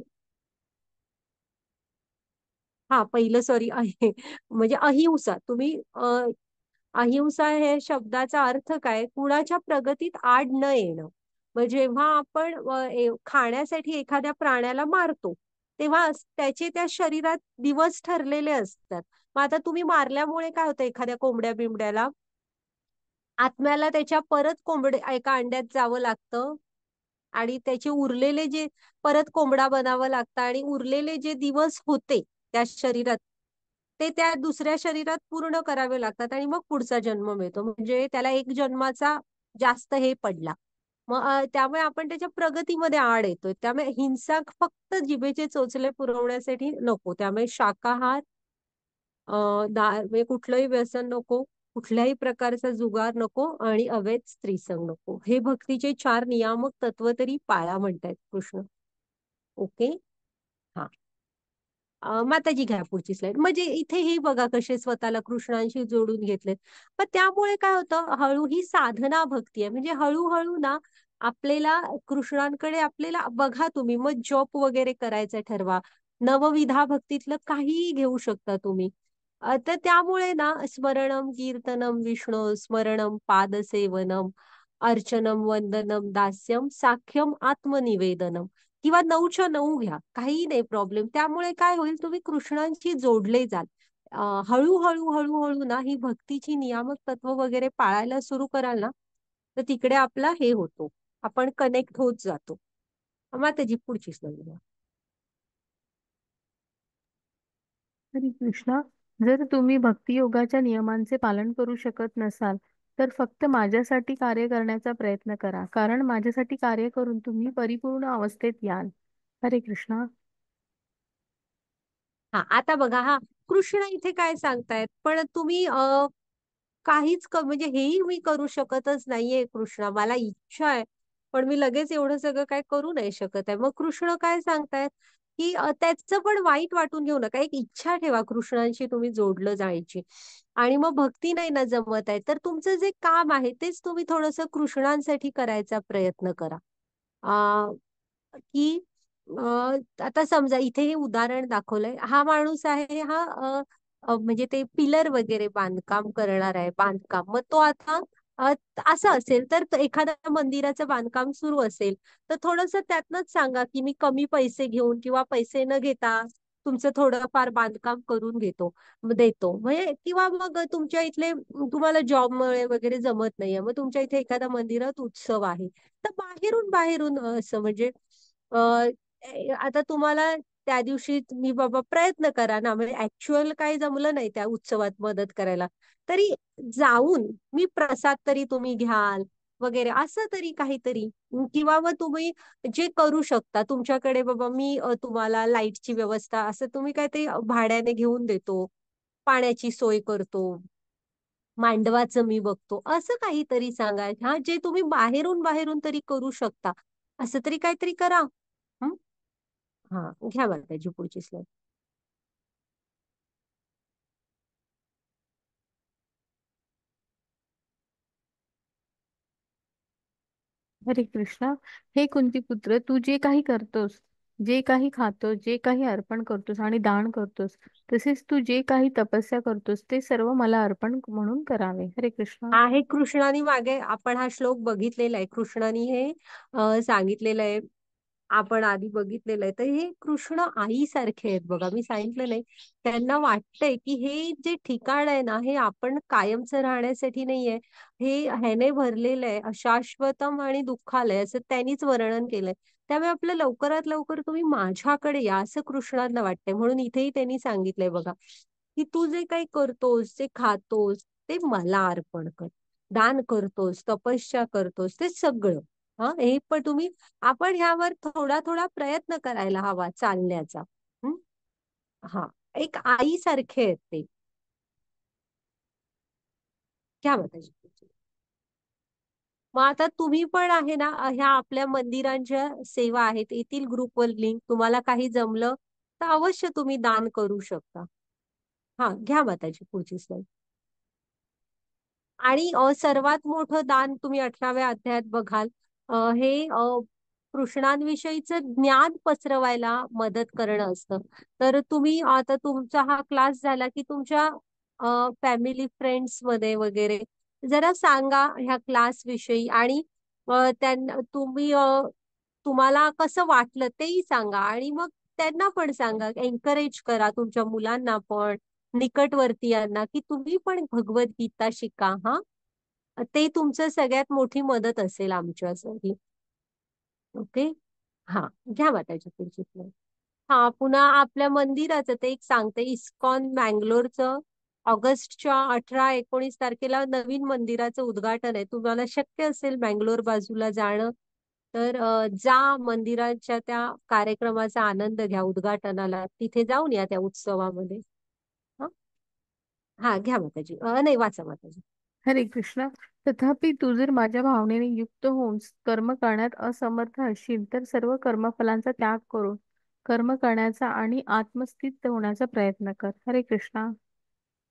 हा, पहिलं सॉरी आहे म्हणजे अहिंसा. तुम्ही अहिंसा हे शब्दाचा अर्थ काय, कुणाच्या प्रगतीत आड न येणं. मग जेव्हा आपण खाण्यासाठी एखाद्या प्राण्याला मारतो, तेव्हा त्याचे त्या शरीरात दिवस ठरलेले असतात. मग आता तुम्ही मारल्यामुळे काय होतं, एखाद्या कोंबड्या बिंबड्याला आत्म्याला त्याच्या परत एका अंड्यात जावं लागतं, आणि त्याचे उरलेले जे परत कोंबडा बनावं लागतं, आणि उरलेले जे दिवस होते त्या शरीरात, ते त्या दुसऱ्या शरीरात पूर्ण करावे लागतात, आणि मग पुढचा जन्म मिळतो. म्हणजे त्याला एक जन्माचा जास्त हे पडला. मग त्यामुळे आपण त्याच्या प्रगतीमध्ये आड येतोय. त्यामुळे हिंसा फक्त जिभेचे चोचले पुरवण्यासाठी नको. त्यामुळे शाकाहार, म्हणजे कुठलंही व्यसन नको, कुठल्याही प्रकारचा जुगार नको, आणि अवैध स्त्रीसंग नको. हे भक्तीचे 4 नियामक तत्व तरी पाळा म्हणतायत कृष्ण. ओके. हा, माताजी घ्या पुढची स्लाइड. म्हणजे इथेही बघा कसे स्वतःला कृष्णांशी जोडून घेतले. पण त्यामुळे काय होतं, हळू ही साधना भक्ती आहे. म्हणजे हळूहळू ना आपल्याला कृष्णांकडे, आपल्याला बघा तुम्ही मग जॉब वगैरे करायचं ठरवा, नवविधा भक्तीतलं काहीही घेऊ शकता तुम्ही. तर त्यामुळे ना स्मरणम कीर्तनम विष्णू स्मरणम पादसेवनम अर्चनम वंदनम दास्यम साख्यम आत्मनिवेदनम, किंवा 9च्या 9 घ्या, काही नाही प्रॉब्लेम. त्यामुळे काय होईल, तुम्ही कृष्णांशी जोडले जाल. हळूहळू हळूहळू ना ही भक्तीची नियामक तत्व वगैरे पाळायला सुरू कराल ना, तर तिकडे आपला हे होतो, आपण कनेक्ट होत जातो. मग त्याची पुढची स्लाइड. हरे कृष्णा. जर तुम्ही भक्ती योगाच्या नियमांचे पालन करू शकत नसाल, तर फक्त माझ्यासाठी कार्य करण्याचा प्रयत्न करा, कारण माझ्यासाठी कार्य करून तुम्ही परिपूर्ण अवस्थेत याल. हरे कृष्णा. हा, आता बघा, हा कृष्ण इथे काय सांगतायत, पण तुम्ही म्हणजे हेही मी करू शकतच नाहीये कृष्णा, मला इच्छा आहे, पण मी लगेच एवढं सगळं काय करू नाही शकत आहे. मग कृष्ण काय सांगतायत, की त्याचं पण वाईट वाटून घेऊ नका. एक इच्छा ठेवा कृष्णांशी तुम्ही जोडलं जायची. आणि मग भक्ती नाही ना जमत आहे, तर तुमचं जे काम आहे तेच तुम्ही थोडंसं कृष्णांसाठी करायचा प्रयत्न करा. की आता समजा इथे हे उदाहरण दाखवलंय, हा माणूस आहे हा म्हणजे ते पिलर वगैरे बांधकाम करणार आहे, बांधकाम. मग तो आता अ, असं असेल तर एखाद्या मंदिराचं बांधकाम सुरू असेल, तर थोडंसं त्यातनंच सांगा की मी कमी पैसे घेऊन किंवा पैसे न घेता तुमचं थोडंफार बांधकाम करून देतो. म्हणजे किंवा मग तुमच्या इथले तुम्हाला जॉबमुळे वगैरे जमत नाहीये, मग तुमच्या इथे एखाद्या मंदिरात उत्सव आहे, तर बाहेरून बाहेरून असं म्हणजे आता तुम्हाला त्या दिवशी तुम्ही बाबा प्रयत्न करा ना, म्हणजे ऍक्च्युअल काही जमलं नाही त्या उत्सवात मदत करायला, तरी जाऊन मी प्रसाद तरी तुम्ही घ्याल वगैरे असं तरी काहीतरी. किंवा मग तुम्ही जे करू शकता तुमच्याकडे बाबा मी तुम्हाला लाईटची व्यवस्था असं तुम्ही काहीतरी भाड्याने घेऊन देतो, पाण्याची सोय करतो, मांडवाचं मी बघतो, असं काहीतरी सांगा हा, जे तुम्ही बाहेरून बाहेरून तरी करू शकता, असं तरी काहीतरी करा. हं? हा, घ्या मला त्याची पुढची स्लाईड. हरे कृष्णा. हे कुंतीपुत्र, तू जे काही करतोस, जे काही खातोस, जे काही अर्पण करतोस आणि दान करतोस, तसेच तू जे काही तपस्या करतोस ते सर्व मला अर्पण म्हणून करावे. हरे कृष्णा. आहे कृष्णाने मागे आपण हा श्लोक बघितलेला आहे, कृष्णाने हे सांगितलेलं आहे, आपण आधी बघितलेलं आहे. तर हे कृष्ण आईसारखे आहेत बघा, मी सांगितलं नाही. त्यांना वाटतंय की हे जे ठिकाण आहे ना, हे आपण कायमचं राहण्यासाठी नाहीये, हे ह्याने भरलेलं आहे अशाश्वतम आणि दुःखालय, असं त्यांनीच वर्णन केलंय. त्यामुळे आपलं लवकरात लवकर तुम्ही माझ्याकडे या, असं कृष्णांना वाटतंय. म्हणून इथेही त्यांनी सांगितलंय बघा, की तू जे काही करतोस, जे खातोस, ते मला अर्पण कर. दान करतोस, तपस्या करतोस, ते सगळं. हा, हे पण तुम्ही आपण ह्यावर थोडा थोडा प्रयत्न करायला हवा चालण्याचा. हं? हा, एक आईसारखे आहेत ते. क्या बतायचे. मग आता तुम्ही पण आहे ना, ह्या आपल्या मंदिरांच्या सेवा आहेत, येथील ग्रुपवर लिंक, तुम्हाला काही जमलं तर अवश्य तुम्ही दान करू शकता. हा, घ्या माताजी पुढची स्लाईड. आणि सर्वात मोठं दान तुम्ही 18व्या अध्यायात बघाल, हे कृष्णांविषयीचं ज्ञान पसरवायला मदत करणं असतं. तर तुम्ही आता तुमचा हा क्लास झाला की तुमच्या फॅमिली फ्रेंड्स मध्ये वगैरे जरा सांगा ह्या क्लास विषयी. आणि त्यांना तुम्ही तुम्हाला कसं वाटलं तेही सांगा. आणि मग त्यांना पण सांगा, एनकरेज करा तुमच्या मुलांना पण, निकटवर्तीयांना, की तुम्ही पण भगवद्गीता शिका. हा, ते तुमचं सगळ्यात मोठी मदत असेल आमच्यासाठी. ओके. हा, घ्या माताची पुढची slide. हा, पुन्हा आपल्या मंदिराचं ते एक सांगते, इस्कॉन मँगलोरचं ऑगस्टच्या 18-19 तारखेला नवीन मंदिराचं उद्घाटन आहे. तुम्हाला शक्य असेल मँगलोर बाजूला जाणं, तर जा, मंदिराच्या त्या कार्यक्रमाचा आनंद घ्या, उद्घाटनाला तिथे जाऊन या त्या उत्सवामध्ये. हा, हा, घ्या माताजी. नाही, वाचा माताजी. हरे कृष्णा. तथापि तू जर माझ्या भावनेने युक्त होऊन कर्म करण्यात असमर्थ असशील तर सर्व कर्मफलांचा त्याग करून कर्म करण्याचा आणि आत्मस्थित होण्याचा प्रयत्न कर. हरे कृष्णा.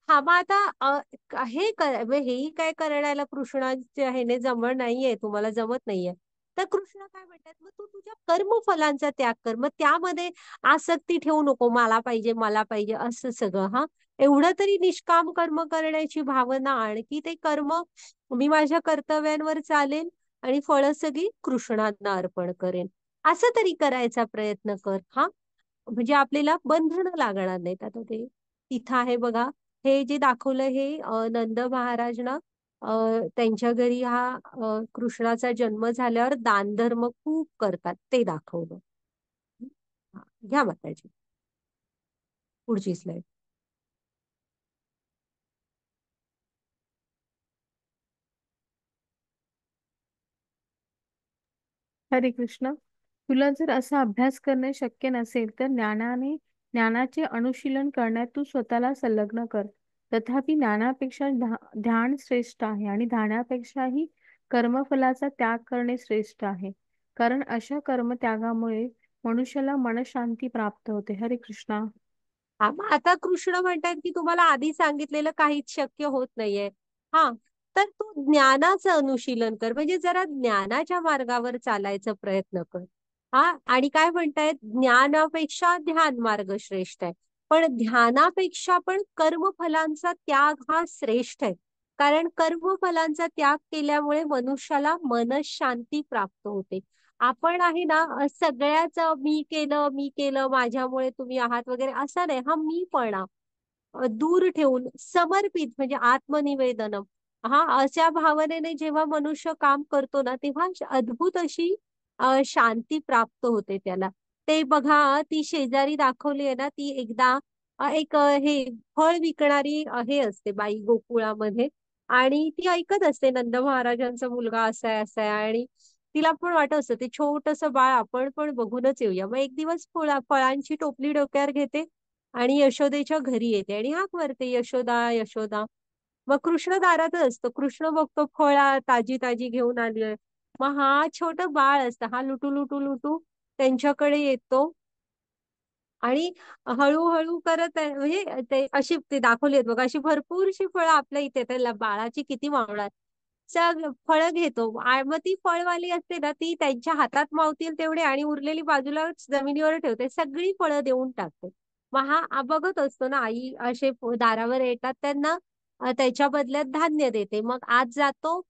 हा, मग आता हे हेही काय करण्याला कृष्णाच्या ह्याने जमत नाहीये, तुम्हाला जमत नाहीये, तर कृष्ण काय म्हणतात, मग तू तुझ्या कर्मफलांचा त्याग कर. मग त्यामध्ये आसक्ती ठेवू नको, मला पाहिजे मला पाहिजे असं सगळं. हा, एवढं तरी निष्काम कर्म करण्याची भावना आण, की ते कर्म मी माझ्या कर्तव्यांवर चालेन आणि फळं सगळी कृष्णांना अर्पण करेन, असं तरी करायचा प्रयत्न कर. हा, म्हणजे आपल्याला बंधन लागणार नाहीत. आता ते तिथं आहे बघा, हे जे दाखवलं हे नंद महाराज ना, त्यांच्या घरी हा कृष्णाचा जन्म झाल्यावर दानधर्म खूप करतात, ते दाखवलं. हा, घ्या माताजी पुढची स्लाईड. हरे कृष्ण. तुला जर असा अभ्यास करणे शक्य नसेल तर ज्ञानाचे अनुशीलन करण्यात तू स्वतःला संलग्न कर. तथापि ज्ञानापेक्षा ध्यान श्रेष्ठ आहे आणि ध्यानापेक्षाही कर्मफलाचा त्याग करणे श्रेष्ठ आहे. कारण अशा कर्मत्यागामुळे मनुष्याला मनशांती प्राप्त होते. हरे कृष्णा. हा, मग आता कृष्ण म्हणतात की तुम्हाला आधी सांगितलेलं काहीच शक्य होत नाहीये. हा, तर तू ज्ञानाचं अनुशीलन कर, म्हणजे जरा ज्ञानाच्या मार्गावर चालायचा प्रयत्न कर. हा, आणि काय म्हणतायत, ज्ञानापेक्षा ध्यान मार्ग श्रेष्ठ आहे. पण ध्यानापेक्षा पण कर्मफलांचा त्याग हा श्रेष्ठ आहे. कारण कर्मफलांचा त्याग केल्यामुळे मनुष्याला मनशांती प्राप्त होते. आपण आहे ना, सगळ्याच मी केलं माझ्यामुळे तुम्ही आहात वगैरे असं नाही. हा मीपणा दूर ठेवून समर्पित म्हणजे आत्मनिवेदनम, हा अशा भावनेने जेव्हा मनुष्य काम करतो ना, तेव्हा अद्भुत अशी शांती प्राप्त होते त्याला. ते बघा, ती शेजारी दाखवली आहे ना, ती एकदा एक हे फळ विकणारी हे असते बाई गोकुळामध्ये. आणि ती ऐकत असते नंद महाराजांचा मुलगा असा आहे आणि तिला पण वाटत असतं ते छोटस बाळ आपण पण बघूनच येऊया. मग एक दिवस फळांची टोपली डोक्यावर घेते आणि यशोदेच्या घरी येते आणि हाक मारते, यशोदा यशोदा. मग कृष्ण दारातच असतो. कृष्ण बघतो फळा ताजी ताजी घेऊन आली आहे. मग हा छोट बाळ असतं, हा लुटू लुटू लुटू त्यांच्याकडे येतो आणि हळूहळू करत आहे. म्हणजे ते अशी ते दाखवली आहेत बघा, अशी भरपूरशी फळं आपल्या इथे, त्याला बाळाची किती मावणार. फळं घेतो मग ती फळवाली असते ना, ती त्यांच्या हातात मावतील तेवढे आणि उरलेली बाजूला जमिनीवर ठेवते, सगळी फळं देऊन टाकते. मग हा बघत असतो ना, आई असे दारावर येतात त्यांना त्याच्या बदल्यात धान्य देते. मग आज जातो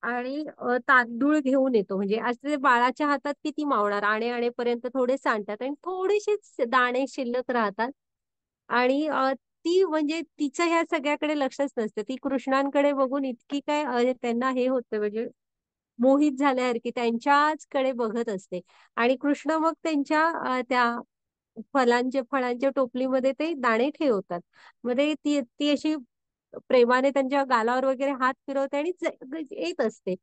आणि तांदूळ घेऊन येतो. म्हणजे असे बाळाच्या हातात किती मावणार, आणेपर्यंत थोडे सांडतात आणि थोडेसेच दाणे शिल्लक राहतात. आणि ती म्हणजे तिचं ह्या सगळ्याकडे लक्षच नसतं. ती कृष्णांकडे बघून इतकी काय त्यांना हे होतं, म्हणजे मोहित झाल्यासारखी त्यांच्याच कडे बघत असते. आणि कृष्ण मग त्यांच्या त्या फळांच्या टोपलीमध्ये ते दाणे ठेवतात. मध्ये ती ती अशी प्रेमाने त्यांच्या गालावर वगैरे हात फिरवते आणि येत असते.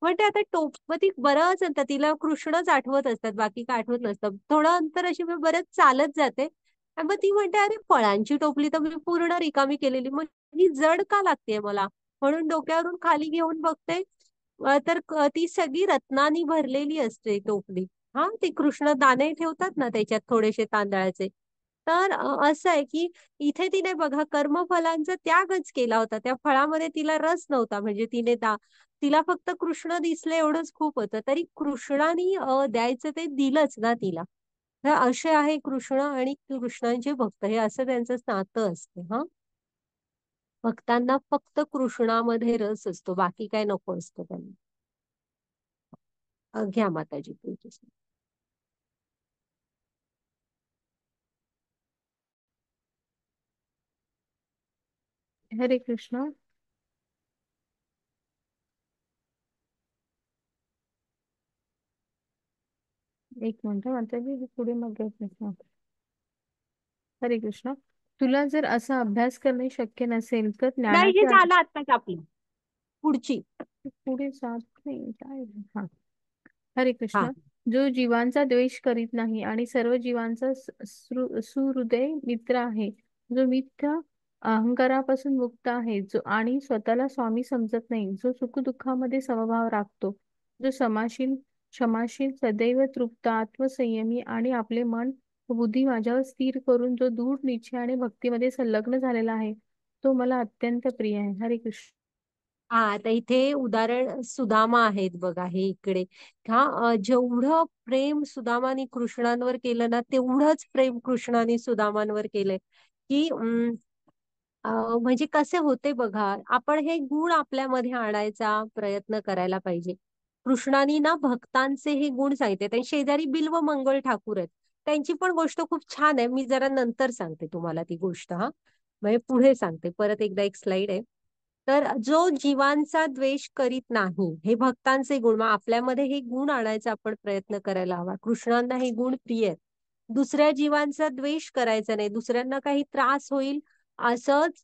म्हणते आता मग ती बरंच अंतर, तिला कृष्णच आठवत असतात, बाकी काय आठवत नसतं. थोडं अंतर अशी मी बरंच चालत जाते आणि मग ती म्हणते, अरे फळांची टोपली तर मी पूर्ण रिकामी केलेली, मग ही जड का लागते मला. म्हणून डोक्यावरून खाली घेऊन बघते, तर ती सगळी रत्नांनी भरलेली असते टोपली. हा, ते कृष्ण दाणे ठेवतात ना त्याच्यात थोडेसे तांदळाचे. तर असं आहे की इथे तिने बघा कर्मफलांचा त्यागच केला होता. त्या फळामध्ये तिला रस नव्हता. म्हणजे तिला फक्त कृष्ण दिसले एवढंच खूप होतं. तरी कृष्णाने द्यायचं ते दिलंच ना तिला. तर असे आहे कृष्ण आणि कृष्णांचे भक्त, हे असं त्यांचं नातं असतं. हा, भक्तांना फक्त कृष्णामध्ये रस असतो, बाकी काय नको असतो त्यांना. घ्या माताजी तुमची. हरे कृष्ण. एक मिनिट माताजी, पुढे मग प्रश्न. हरे कृष्ण. तुला जर असा अभ्यास करणे शक्य नसेल तर नाही, हे ज्ञानाचे झालं आत्ताच आपली पुढची. पुढे जात नाही काय. हा. हरे हा. कृष्ण. जो जीवांचा द्वेष करीत नाही आणि सर्व जीवांचा सुहृदय मित्र आहे, जो मिथ्या अहंकारापासून मुक्त आहे, जो आणि स्वतःला स्वामी समजत नाही, जो सुखदुःखामध्ये समभाव राखतो, जो क्षमाशील, सदैव तृप्त, आत्मसंयमी आणि आपले मन व बुद्धी माझ्यावर स्थिर करून जो दृढ निश्चयाने भक्तीमध्ये संलग्न झालेला आहे, तो मला अत्यंत प्रिय आहे. हरे कृष्ण. हा, आता इथे उदाहरण सुदामा आहेत बघा, हे इकडे. हा, जेवढं प्रेम सुदामाने कृष्णांवर केलं ना, तेवढंच प्रेम कृष्णाने सुदामांवर केलंय. की म्हणजे कसे होते बघा, आपण हे गुण आपल्यामध्ये आणायचा प्रयत्न करायला पाहिजे. कृष्णानी ना भक्तांचे हे गुण सांगितले. त्यांनी शेजारी बिल्व मंगळ ठाकूर आहेत, त्यांची पण गोष्ट खूप छान आहे. मी जरा नंतर सांगते तुम्हाला ती गोष्ट. हा, म्हणजे पुढे सांगते, परत एकदा एक स्लाइड आहे. तर जो जीवांचा द्वेष करीत नाही, हे भक्तांचे गुण. मग आपल्यामध्ये हे गुण आणायचा आपण प्रयत्न करायला हवा. कृष्णांना हे गुण प्रिय आहेत. दुसऱ्या जीवांचा द्वेष करायचा नाही, दुसऱ्यांना काही त्रास होईल असंच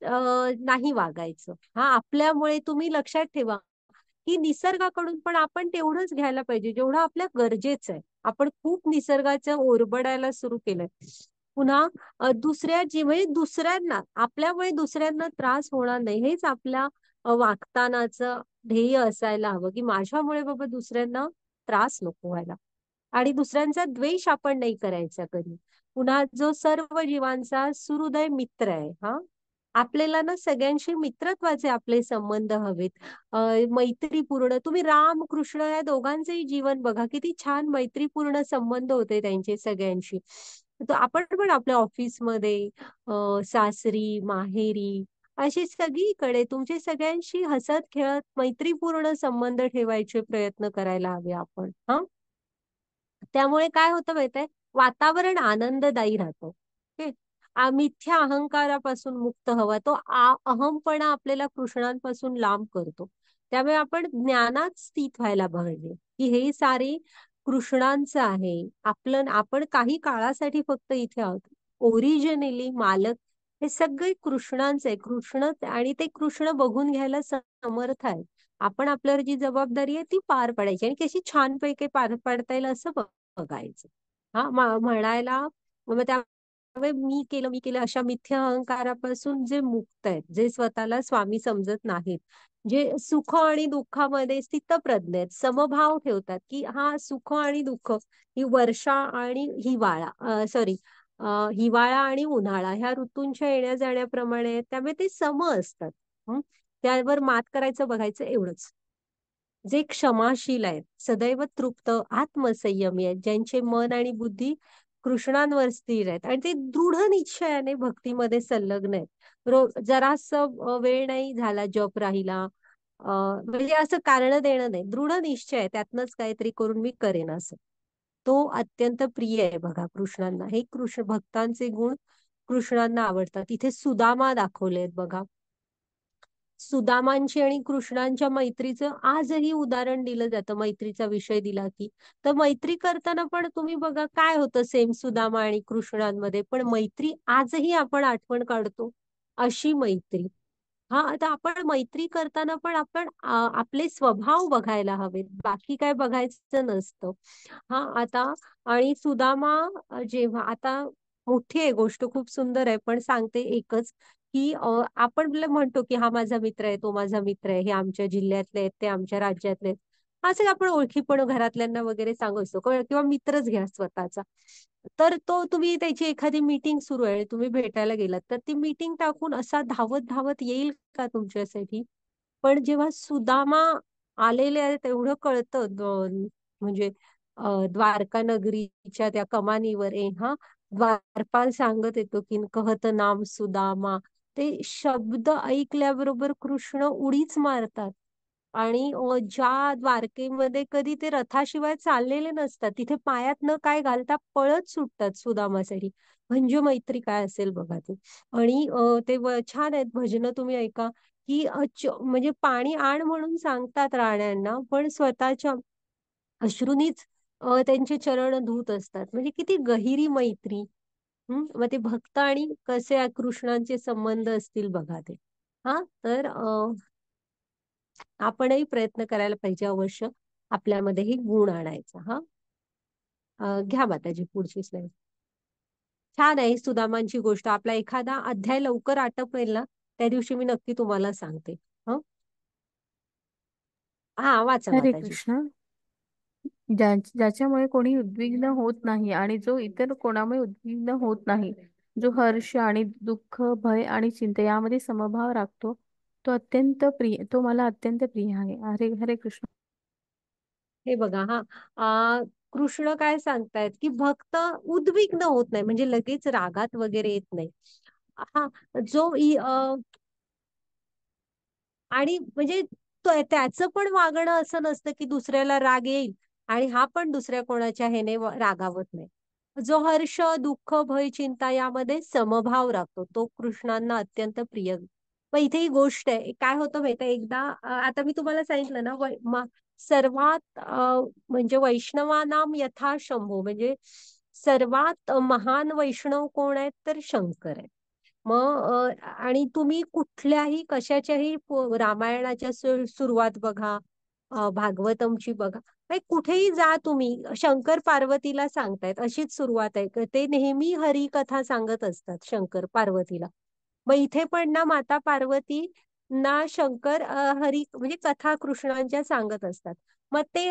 नाही वागायचं. हा, आपल्यामुळे तुम्ही लक्षात ठेवा की निसर्गाकडून पण आपण तेवढंच घ्यायला पाहिजे जेवढं आपल्या गरजेचं आहे. आपण खूप निसर्गाचं ओरबडायला सुरू केलंय. पुन्हा म्हणजे दुसऱ्यांना, आपल्यामुळे दुसऱ्यांना त्रास होणार नाही, हेच आपल्या वागतानाचं ध्येय असायला हवं. की माझ्यामुळे बाबा दुसऱ्यांना त्रास नको व्हायला. आणि दुसऱ्यांचा द्वेष आपण नाही करायचा कधी. पुन्हा जो सर्व जीवांचा सुहृदय मित्र आहे. हा, आपल्याला ना सगळ्यांशी मित्रत्वाचे आपले संबंध हवेत. मैत्रीपूर्ण, तुम्ही राम कृष्ण या दोघांचंही जीवन बघा, किती छान मैत्रीपूर्ण संबंध होते त्यांचे सगळ्यांशी. तर आपण पण आपल्या ऑफिसमध्ये, सासरी, माहेरी, अशी सगळीकडे तुमचे सगळ्यांशी हसत खेळत मैत्रीपूर्ण संबंध ठेवायचे प्रयत्न करायला हवे आपण, हा. त्यामुळे काय होतं माहितीये, वातावरण आनंददायी राहतं. ओके. मिथ्या अहंकारापासून मुक्त हवा, तो अहमपणा आपल्याला कृष्णांपासून लांब करतो. त्यामुळे आपण ज्ञानात स्थित व्हायला पाहिजे, की हे सारे कृष्णांचं आहे. आपण काही काळासाठी फक्त इथे आहोत. ओरिजिनली मालक हे सगळे कृष्णांचं आहे. कृष्ण, आणि ते कृष्ण बघून घ्यायला समर्थ आहे. आपण आपल्यावर जी जबाबदारी आहे ती पार पाडायची, आणि कशी छानपैकी पार पाडता येईल असं बघायचं. हा, म्हणायला, मग त्यामुळे मी केलं अशा मिथ्या अहंकारापासून जे मुक्त आहेत, जे स्वतःला स्वामी समजत नाहीत, जे सुख आणि दुःखामध्ये स्थितप्रज्ञ आहेत, समभाव ठेवतात, की हा सुख आणि दुःख ही वर्षा आणि हिवाळा, सॉरी, हिवाळा आणि उन्हाळा ह्या ऋतूंच्या येण्या जाण्याप्रमाणे आहेत, त्यामुळे ते सम असतात. हं? त्यावर मात करायचं, बघायचं एवढंच. जे क्षमाशील आहेत, सदैव तृप्त, आत्मसंयमी आहेत, ज्यांचे मन आणि बुद्धी कृष्णांवर स्थिर आहेत, आणि ते दृढ निश्चयाने भक्तीमध्ये संलग्न आहेत. जरास वेळ नाही झाला जप राहिला, म्हणजे असं कारण देणं नाही, दृढ निश्चय आहे, त्यातनच काहीतरी करून मी करेन असं. तो अत्यंत प्रिय आहे बघा कृष्णांना. हे कृष्ण भक्तांचे गुण कृष्णांना आवडतात. इथे सुदामा दाखवले आहेत बघा. सुदामांची आणि कृष्णांच्या मैत्रीचं आजही उदाहरण दिलं जातं. मैत्रीचा विषय दिला की, तर मैत्री करताना पण तुम्ही बघा काय होतं सेम सुदामा आणि कृष्णांमध्ये, पण मैत्री आजही आपण आठवण काढतो अशी मैत्री. हा, आता आपण मैत्री करताना पण आपण आपले स्वभाव बघायला हवेत, बाकी काय बघायचं नसतं. हा, आता, आणि सुदामा, जेव्हा आता, मोठी आहे गोष्ट, खूप सुंदर आहे, पण सांगते एकच, की आपण म्हणतो की हा माझा मित्र आहे, तो माझा मित्र आहे, हे आमच्या जिल्ह्यातले आहेत, ते आमच्या राज्यातले आहेत, असं आपण ओळखी पण घरातल्यांना वगैरे सांगू असतो, किंवा मित्रच घ्या स्वतःचा. तर तो, तुम्ही त्याची एखादी मीटिंग सुरू आहे, तुम्ही भेटायला गेलात, तर ती मीटिंग टाकून असा धावत धावत येईल का तुमच्यासाठी? पण जेव्हा सुदामा आलेले आहे तेवढं कळतं, म्हणजे द्वारका नगरीच्या त्या कमानीवर हा, द्वारपाल सांगत येतो की कहत नाम सुदामा, ते शब्द ऐकल्याबरोबर कृष्ण उडीच मारतात. आणि ज्या द्वारकेमध्ये कधी ते रथाशिवाय चाललेले नसतात, तिथे पायात न काय घालता पळत सुटतात सुदामासाठी. म्हणजे मैत्री काय असेल बघा ती. आणि ते छान आहेत भजनं, तुम्ही ऐका, की म्हणजे पाणी आण म्हणून सांगतात राण्यांना, पण स्वतःच्या अश्रूनीच त्यांचे चरण धुत असतात. म्हणजे किती गहिरी मैत्री. मग ते भक्त आणि कसे कृष्णांचे संबंध असतील बघा ते. हा, तर आपणही प्रयत्न करायला पाहिजे अवश्य आपल्यामध्ये हे गुण आणायचा. हा, घ्या माताजी पुढची स्लाईड. छान आहे सुदामांची गोष्ट. आपला एखादा अध्याय लवकर आटपेल ना, त्या दिवशी मी नक्की तुम्हाला सांगते. हं. हा, वाचा हरे माताजी. कृष्ण. ज्याच्यामुळे कोणी उद्विग्न होत नाही आणि जो इतर कोणामुळे उद्विग्न होत नाही, जो हर्ष आणि दुःख, भय आणि चिंता यामध्ये समभाव राखतो, तो मला अत्यंत प्रिय आहे. हरे हरे कृष्ण. हे बघा, हा, कृष्ण काय सांगतायत, की भक्त उद्विग्न होत नाही, म्हणजे लगेच रागात वगैरे येत नाही. हा, जो आणि म्हणजे त्याचं पण वागणं असं नसतं की दुसऱ्याला राग येईल आणि हा पण दुसऱ्या कोणाच्या ह्याने रागावत नाही. जो हर्ष, दुःख, भय, चिंता यामध्ये समभाव राखतो, तो कृष्णांना अत्यंत प्रिय. मग इथे ही गोष्ट आहे, काय होतं माहिती आहे, एकदा आता मी तुम्हाला सांगितलं ना, सर्वात म्हणजे वैष्णवानाम यथा शंभो, म्हणजे सर्वात महान वैष्णव कोण आहेत, तर शंकर आहेत. मग आणि तुम्ही कुठल्याही कशाच्याही रामायणाच्या सुरुवात बघा, भागवतमची बघा, कुठेही जा तुम्ही, शंकर पार्वतीला सांगतायत अशीच सुरुवात आहे. ते नेहमी हरी कथा सांगत असतात शंकर पार्वतीला. मग इथे पण ना माता पार्वती ना शंकर हरी म्हणजे कथा कृष्णांच्या सांगत असतात. मग ते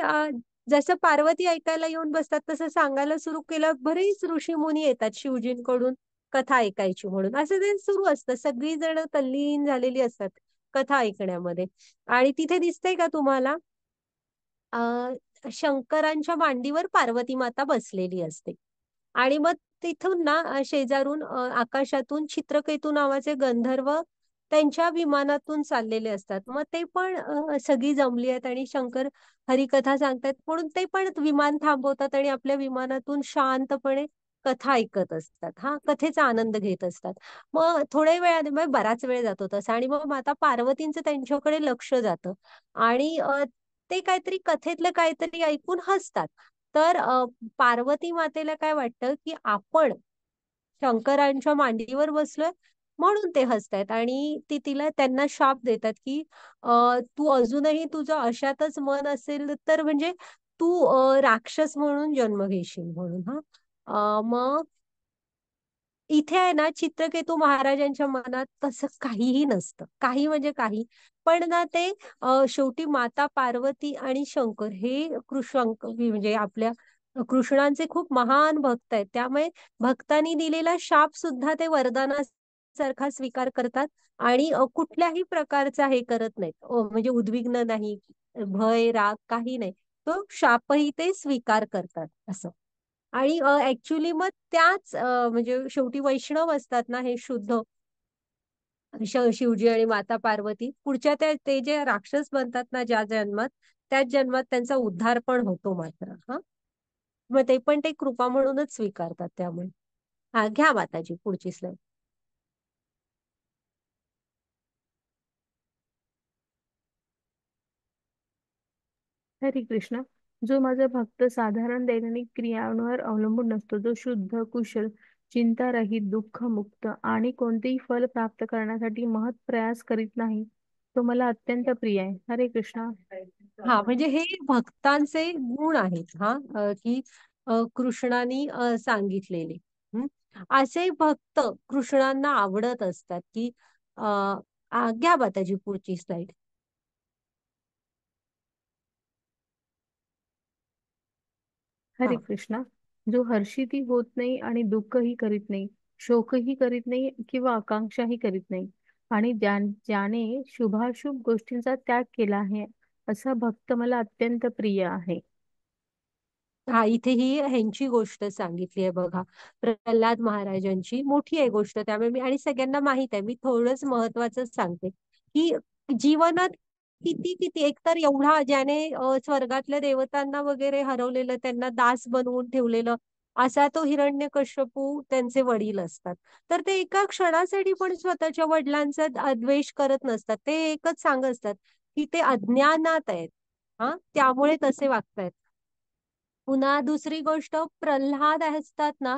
जसं पार्वती ऐकायला येऊन बसतात तसं सांगायला सुरू केलं, बरेच ऋषी मुनी येतात शिवजींकडून. कथा ऐकायची म्हणून. असं ते सुरू असतं, सगळी जण तल्लीन झालेली असतात कथा ऐकण्यामध्ये. आणि तिथे दिसतंय का तुम्हाला, शंकरांच्या मांडीवर पार्वती माता बसलेली असते. आणि मग तिथून ना शेजारून आकाशातून चित्रकेतू नावाचे गंधर्व त्यांच्या विमानातून चाललेले असतात. मग ते पण सगळी जमली आहेत आणि शंकर हरिकथा सांगतात म्हणून ते पण विमान थांबवतात आणि आपल्या विमानातून शांतपणे कथा ऐकत असतात. हा, कथेचा आनंद घेत असतात. मग थोड्या वेळाने, मग बराच वेळ जातो तसा, आणि मग माता पार्वतींचं त्यांच्याकडे लक्ष जातं. आणि ते काहीतरी कथेतलं काहीतरी ऐकून हसतात. तर पार्वती मातेला काय वाटतं, की आपण शंकरांच्या मांडीवर बसलोय म्हणून ते हसतायत, आणि ती त्यांना शाप देतात, की तू अजूनही तुझं अशातच मन असेल तर म्हणजे तू राक्षस म्हणून जन्म घेशील म्हणून. हा, मग इथे आहे ना, चित्रकेतू महाराजांच्या मनात तसं काहीही नसतं, काही म्हणजे काही. पण ना ते शेवटी माता पार्वती आणि शंकर हे कृष्ण म्हणजे आपल्या कृष्णांचे खूप महान भक्त आहेत. त्यामुळे भक्तांनी दिलेला शाप सुद्धा ते वरदानासारखा स्वीकार करतात. आणि कुठल्याही प्रकारचा हे करत नाहीत, म्हणजे उद्विग्न नाही, भय राग काही नाही. तो शापही ते स्वीकार करतात असं. आणि ऍक्च्युली मग त्याच म्हणजे शेवटी वैष्णव असतात ना हे शुद्ध, शिवजी आणि माता पार्वती पुढच्या ते जे राक्षस बनतात ना ज्या जन्मात, त्याच जन्मात त्यांचा उद्धार पण होतो मात्र. हा, मग ते पण ते कृपा म्हणूनच स्वीकारतात त्यामुळे. हा, घ्या माताजी पुढची स्लाईड. हरे कृष्ण. जो माझा भक्त साधारण दैनंदिन क्रियांवर अवलंबून नसतो, जो शुद्ध, कुशल, चिंतारहित, दुःखमुक्त आणि कोणतेही फल प्राप्त करण्यासाठी महत् प्रयास करीत नाही, तो मला अत्यंत प्रिय आहे. हरे कृष्ण. हा, म्हणजे हे भक्तांचे गुण आहेत. हा, की कृष्णाने सांगितलेले. हं. असे भक्त कृष्णांना आवडत असतात, की घ्या माताजी पुढची स्लाईड. हरे हा, कृष्णा. जो हर्षितही होत नाही आणि दुःखही करीत नाही, शोकही करीत नाही किंवा आकांक्षाही करीत नाही, आणि ज्याने शुभाशुभ गोष्टींचा त्याग केला आहे, असा भक्त मला अत्यंत प्रिय आहे. हा, इथे ही ह्यांची गोष्ट सांगितली आहे बघा, प्रल्हाद महाराजांची. मोठी आहे गोष्ट, त्यामुळे मी, आणि सगळ्यांना माहित आहे, मी थोडंच महत्वाचं सांगते, की जीवनात किती किती, एकतर एवढा ज्याने स्वर्गातल्या देवतांना वगैरे हरवलेलं, त्यांना दास बनवून ठेवलेलं, असा तो हिरण्यकश्यपू त्यांचे वडील असतात. तर ते एका क्षणासाठी पण स्वतःच्या वडिलांचा द्वेष करत नसतात. ते एकच सांगत असतात, की ते अज्ञानात आहेत. हा, त्यामुळे तसे वागतायत. पुन्हा दुसरी गोष्ट, प्रल्हाद असतात ना,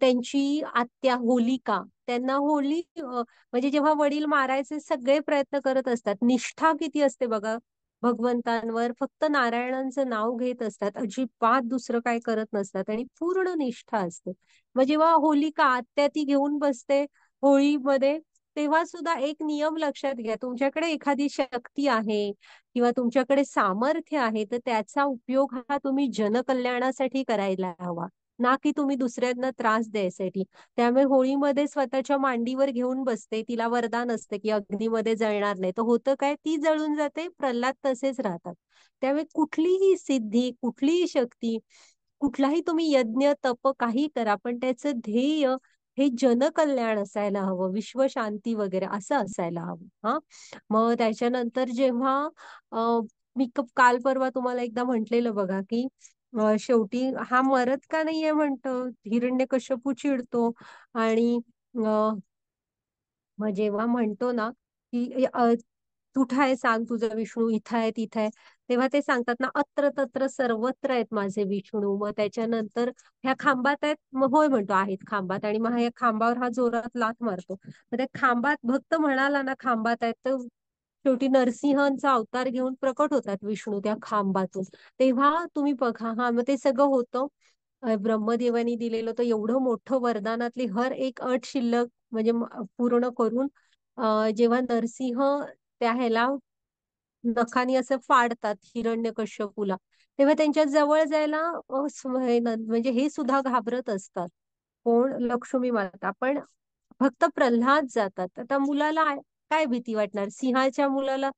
त्यांची आत्या होलिका, त्यांना म्हणजे जेव्हा वडील मारायचे सगळे प्रयत्न करत असतात, निष्ठा किती असते बघा भगवंतांवर, फक्त नारायणांचं नाव घेत असतात, अजिबात दुसरं काय करत नसतात आणि पूर्ण निष्ठा असते. मग जेव्हा होलिका आत्या ती घेऊन बसते होळीमध्ये, तेव्हा सुद्धा एक नियम लक्षात घ्या, तुमच्याकडे एखादी शक्ती आहे किंवा तुमच्याकडे सामर्थ्य आहे, तर त्याचा उपयोग हा तुम्ही जनकल्याणासाठी करायला हवा, ना की तुम्ही दुसऱ्यांना त्रास द्यायसाठी. त्यामुळे होळीमध्ये स्वतःच्या मांडीवर घेऊन बसते, तिला वरदान असतं की अग्नीमध्ये जळणार नाही, तर होतं काय, ती जळून जाते, प्रल्हाद तसेच राहतात. त्यामुळे कुठलीही सिद्धी, कुठलीही शक्ती, कुठलाही तुम्ही यज्ञ तप काही करा, पण त्याचं ध्येय हे जनकल्याण असायला हवं, विश्वशांती वगैरे असं असायला हवं. हा, मग त्याच्यानंतर जेव्हा मी काल परवा तुम्हाला एकदा म्हंटलेलं बघा, की शेवटी हा मरत का नाहीये म्हणतो, हिरण्यकश्यपू चिडतो. आणि मग जेव्हा म्हणतो ना, की कुठं आहे सांग तुझा विष्णू, इथं आहे तिथं आहे, तेव्हा ते सांगतात ना, अत्र तत्र सर्वत्र आहेत माझे विष्णू. मग त्याच्यानंतर ह्या खांबात आहेत, मग होय म्हणतो आहेत खांबात, आणि मग ह्या खांबावर हा जोरात लाथ मारतो. मग त्या खांबात भक्त म्हणाला ना खांबात आहेत, तर शेवटी नरसिंहांचा अवतार घेऊन प्रकट होतात विष्णू त्या खांबातून. तेव्हा तुम्ही बघा, हा, मग ते सगळं होतं ब्रह्मदेवानी दिलेलं तर एवढं मोठं वरदानातली हर एक अट शिल्लक म्हणजे पूर्ण करून जेव्हा नरसिंह त्या ह्याला नखानी असं फाडतात हिरण्यकश्यपूला, तेव्हा त्यांच्या जवळ जायला म्हणजे हे सुद्धा घाबरत असतात. कोण? लक्ष्मी माता. पण फक्त प्रल्हाद जातात. आता मुलाला काय भीती वाटणार? सिंहाच्या मुलाला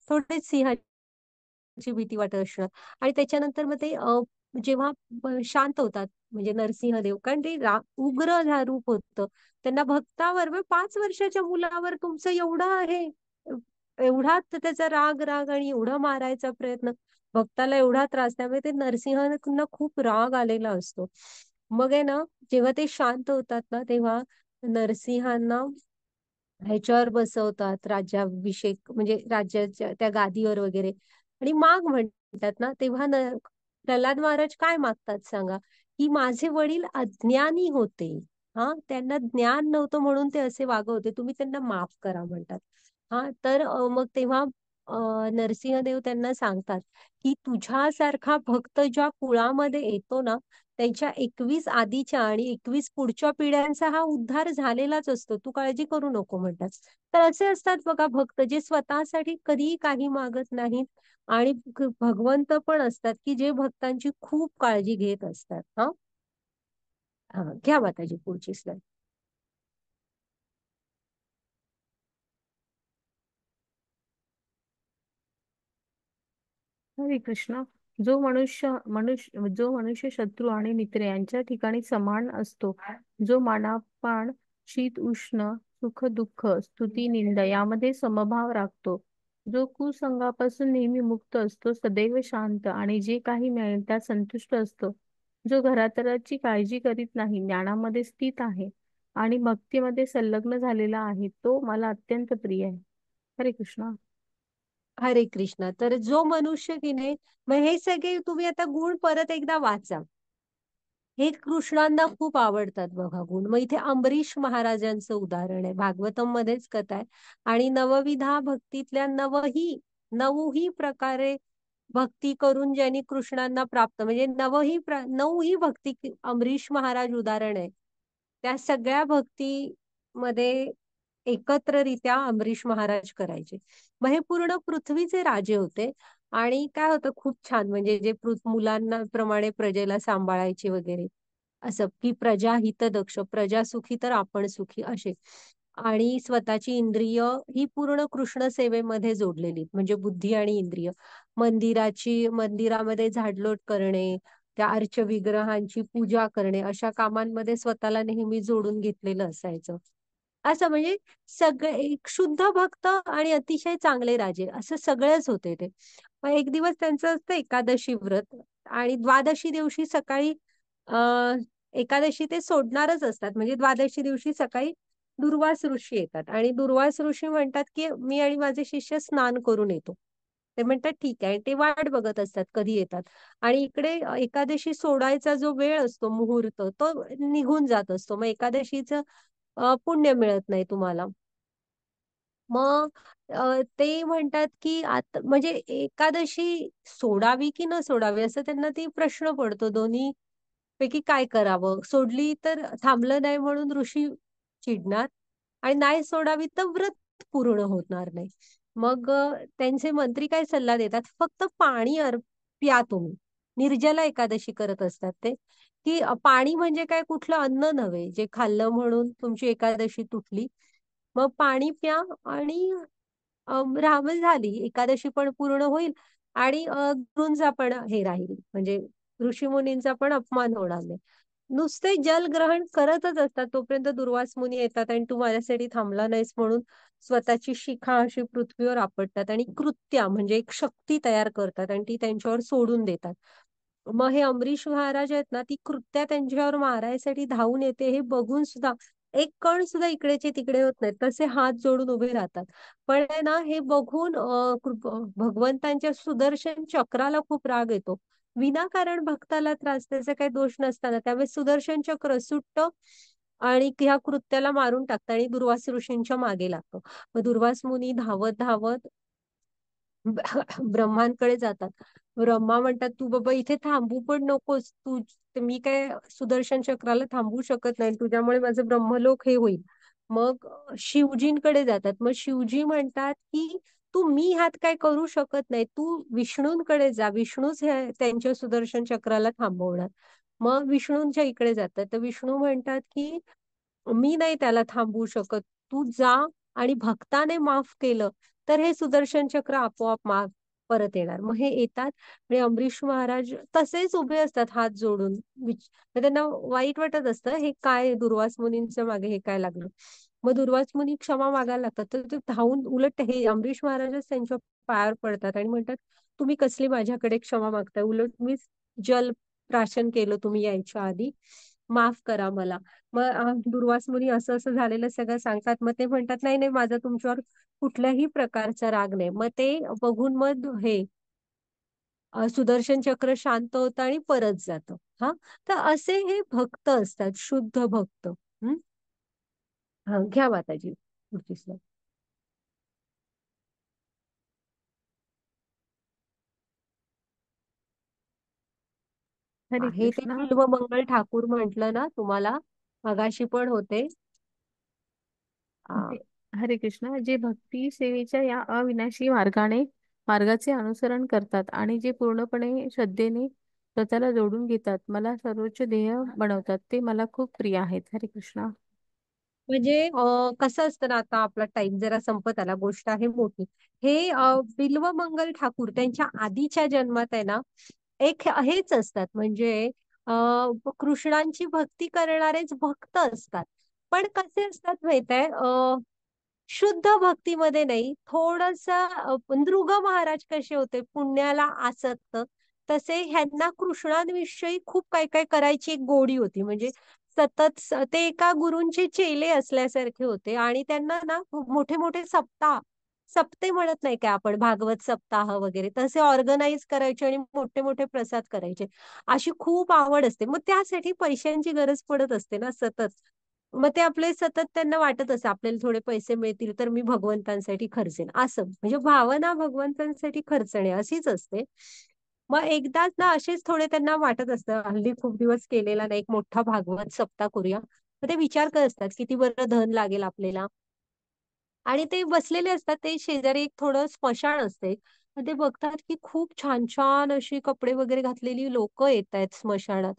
थोडेच सिंहाची भीती वाटत असणार. आणि त्याच्यानंतर मग ते जेव्हा शांत होतात म्हणजे नरसिंहदेव, कारण ते उग्र रूप होतं. त्यांना भक्तावर 5 वर्षाच्या मुलावर तुमचं एवढं आहे, एवढा त्याचा राग राग आणि एवढा मारायचा प्रयत्न, भक्ताला एवढा त्रास. त्यामुळे ते नरसिंहांना खूप राग आलेला असतो. मग आहे ना, जेव्हा ते शांत होतात ना, तेव्हा नरसिंहांना ह्याच्यावर बसवतात, राज्याभिषेक म्हणजे राज्याच्या त्या गादीवर वगैरे, आणि माग म्हणतात ना, तेव्हा प्रल्हाद महाराज काय मागतात सांगा? की माझे वडील अज्ञानी होते, हा, त्यांना ज्ञान नव्हतं म्हणून ते असे वागत होते, तुम्ही त्यांना माफ करा म्हणतात. हा, तर मग तेव्हा नरसिंहदेव त्यांना सांगतात की तुझ्यासारखा भक्त ज्या कुळामध्ये येतो ना, त्यांच्या 21 आधीच्या आणि 21 पुढच्या पिढ्यांचा हा उद्धार झालेलाच असतो, तू काळजी करू नको म्हणतात. तर असे असतात बघा भक्त, जे स्वतःसाठी कधीही काही मागत नाहीत. आणि भगवंत पण असतात की जे भक्तांची खूप काळजी घेत असतात. हा, हा, घ्या माताजी पुढची स्लाईड. हरे कृष्ण. जो मनुष्य शत्रू आणि मित्र यांच्या ठिकाणी समान असतो, जो मानापान, शीत उष्ण, सुख दुःख, स्तुती निंदा यामध्ये समभाव राखतो, जो कुसंगापासून नेहमी मुक्त असतो, सदैव शांत आणि जे काही मिळेल त्यात संतुष्ट असतो, जो घरादाराची काळजी करीत नाही, ज्ञानामध्ये स्थित आहे आणि भक्तीमध्ये संलग्न झालेला आहे, तो मला अत्यंत प्रिय आहे. हरे कृष्ण. हरे कृष्ण. तर जो मनुष्य की नाही, मग हे सगळे तुम्ही आता गुण परत एकदा वाचा. हे कृष्णांना खूप आवडतात बघा गुण. मग इथे अंबरीश महाराजांचं उदाहरण आहे, भागवतम मध्येच कथा आहे. आणि नवविधा भक्तीतल्या नऊही प्रकारे भक्ती करून ज्यांनी कृष्णांना प्राप्त, म्हणजे नऊही भक्ती अंबरीश महाराज उदाहरण आहे. त्या सगळ्या भक्ती मध्ये एकत्ररित्या अंबरीश महाराज करायचे. मग हे पूर्ण पृथ्वीचे राजे होते. आणि काय होतं खूप छान, म्हणजे जे मुलांना प्रमाणे प्रजेला सांभाळायचे वगैरे, असं की प्रजा हितदक्ष, प्रजा सुखी तर आपण सुखी असे. आणि स्वतःची इंद्रिय ही पूर्ण कृष्ण सेवेमध्ये जोडलेली, म्हणजे बुद्धी आणि इंद्रिय. मंदिरामध्ये झाडलोट करणे, त्या अर्च विग्रहांची पूजा करणे, अशा कामांमध्ये स्वतःला नेहमी जोडून घेतलेलं असायचं. असं म्हणजे सगळे एक शुद्ध भक्त आणि अतिशय चांगले राजे, असं सगळेच होते ते. मग एक दिवस त्यांचं असतं एकादशी व्रत. आणि द्वादशी दिवशी सकाळी एकादशी ते सोडणारच असतात, म्हणजे द्वादशी दिवशी सकाळी दुर्वास ऋषी येतात. आणि दुर्वास ऋषी म्हणतात की मी आणि माझे शिष्य स्नान करून येतो. ते म्हणतात ठीक आहे, ते वाट बघत असतात कधी येतात. आणि इकडे एकादशी सोडायचा जो वेळ असतो, मुहूर्त, तो निघून जात असतो. मग एकादशीचं पुण्य मिळत नाही तुम्हाला. मग ते म्हणतात की आता म्हणजे एकादशी सोडावी की न सोडावी, असं त्यांना ते प्रश्न पडतो. दोन्ही पैकी काय करावं? सोडली तर थांबलं नाही म्हणून ऋषी चिडणार, आणि नाही सोडावी तर व्रत पूर्ण होणार नाही. मग त्यांचे मंत्री काय सल्ला देतात, फक्त पाणी प्या तुम्ही. निर्जला एकादशी करत असतात ते, की पाणी म्हणजे काय, कुठलं अन्न नव्हे जे खाल्लं म्हणून तुमची एकादशी तुटली. मग पाणी प्या आणि रामण झाली, एकादशी पण पूर्ण होईल. आणि गुरूंचा पण हे राहील, म्हणजे ऋषीमुनींचा पण अपमान होणार नाही. नुसते जल ग्रहण करतच असतात तोपर्यंत दुर्वास मुनी येतात आणि तू माझ्यासाठी थांबला नाहीस म्हणून स्वतःची शिखा अशी पृथ्वीवर आपटतात आणि कृत्या म्हणजे एक शक्ती तयार करतात आणि ती त्यांच्यावर सोडून देतात. मग हे अमरीश महाराज आहेत ना, ती कृत्या त्यांच्यावर मारायसाठी धावून येते, हे बघून सुद्धा एक कण सुद्धा इकडेचे तिकडे होत नाहीत, तसे हात जोडून उभे राहतात. पण आहे ना, हे बघून भगवंतांच्या सुदर्शन चक्राला खूप राग येतो. विनाकारण भक्ताला त्रास, त्याचा काही दोष नसताना, त्यामुळे सुदर्शन चक्र सुटत आणि ह्या कृत्याला मारून टाकतं आणि दुर्वास ऋषींच्या मागे लागतो. मग दुर्वास मुनी धावत धावत ब्रह्मांकडे जातात. ब्रह्मा म्हणतात तू बाबा इथे थांबू पण नकोस, तू, मी काय सुदर्शन चक्राला थांबवू शकत नाही, तुझ्यामुळे माझं ब्रह्मलोक हे होईल. मग शिवजींकडे जातात. मग शिवजी म्हणतात की तू, मी ह्यात काय करू शकत नाही, तू विष्णूंकडे जा, विष्णूच त्यांच्या सुदर्शन चक्राला थांबवणार. मग विष्णूंच्या इकडे जातात. तर विष्णू म्हणतात की मी नाही त्याला थांबवू शकत, तू जा, आणि भक्ताने माफ केलं तर हे सुदर्शन चक्र आपोआप माफ परत येणार. मग हे येतात आणि अमरीश महाराज तसेच उभे असतात हात जोडून. तर त्यांना वाईट वाटत असतं, हे काय दुर्वास मुनींच्या मागे हे काय लागलं. मग दुर्वास मुनी क्षमा मागायला लागतात, तर ते धावून उलट हे अमरीश महाराजच त्यांच्या पायावर पडतात आणि म्हणतात, तुम्ही कसली माझ्याकडे क्षमा मागताय, उलट मी जल प्राशन केलं तुम्ही यायच्या आधी, माफ करा मला. मग दुर्वास मुनी असं असं झालेलं सगळं सांगतात. मग ते म्हणतात, नाही नाही, माझा तुमच्यावर कुठल्याही प्रकारचा राग नाही. मग ते बघून मग हे सुदर्शन चक्र शांत होतं आणि परत जातं. हा, तर असे हे भक्त असतात, शुद्ध भक्त. हा, घ्या माताजी पुढची slide. हरे आहे ते कृष्णा. बिल्वमंगल ठाकूर म्हंटल ना तुम्हाला, मगाशी पण होते. जे हरे कृष्णा, जे भक्ती सेवेच्या या अविनाशी मार्गाचे अनुसरण करतात आणि जे पूर्णपणे श्रद्धेने स्वतःला जोडून घेतात, मला सर्वोच्च ध्येय बनवतात, ते मला खूप प्रिय आहेत. हरे कृष्णा. म्हणजे कसं असतं ना, आता आपला टाइम जरा संपत आला, गोष्ट आहे मोठी. हे बिल्वमंगल ठाकूर त्यांच्या आधीच्या जन्मात आहे ना, एक हेच असतात, म्हणजे कृष्णांची भक्ती करणारेच भक्त असतात. पण कसे असतात माहित आहे, शुद्ध भक्तीमध्ये नाही, थोडस नृग महाराज कसे होते पुण्याला आसक्त, तसे ह्यांना कृष्णांविषयी खूप काय काय करायची एक गोडी होती. म्हणजे सतत ते एका गुरूंचे चेले असल्यासारखे होते आणि त्यांना ना मोठे मोठे सप्ते म्हणत नाही का आपण, भागवत सप्ताह वगैरे तसे ऑर्गनाईज करायचे आणि मोठे मोठे प्रसाद करायचे, अशी खूप आवड असते. मग त्यासाठी पैशांची गरज पडत असते ना सतत. मग ते आपले सतत त्यांना वाटत असं, आपल्याला थोडे पैसे मिळतील तर मी भगवंतांसाठी खर्चेन, असं म्हणजे भावना भगवंतांसाठी खर्चणे अशीच असते. मग एकदाच ना असेच थोडे त्यांना वाटत असतं, हल्ली खूप दिवस केलेला नाही, एक मोठा भागवत सप्ताह करूया. मग ते विचार करत असतात किती बरं धन लागेल आपल्याला. आणि ते बसलेले असतात, ते शेजारी एक थोडं स्मशान असते. मग ते बघतात की खूप छान छान अशी कपडे वगैरे घातलेली लोक येत आहेत स्मशानात.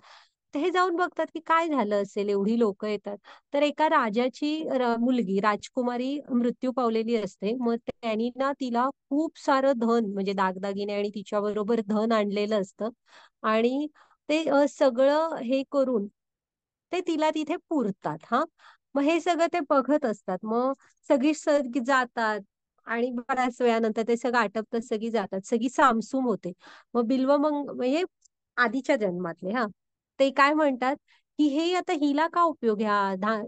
ते हे जाऊन बघतात की काय झालं असेल, एवढी लोक येतात. तर एका राजाची मुलगी राजकुमारी मृत्यू पावलेली असते. मग त्यांनी ना तिला खूप सारं धन म्हणजे दागदागिने आणि तिच्याबरोबर धन आणलेलं असतं. आणि ते सगळं हे करून ते तिला तिथे पुरतात. हा, मग हे सगळं ते बघत असतात. मग सगळी जातात आणि बऱ्याच वेळानंतर ते सगळं आटपतात, सगळी जातात, सगळी सामसूम होते. मग म्हणजे आधीच्या जन्मातले, हा, ते काय म्हणतात की हे आता हिला का उपयोग ह्या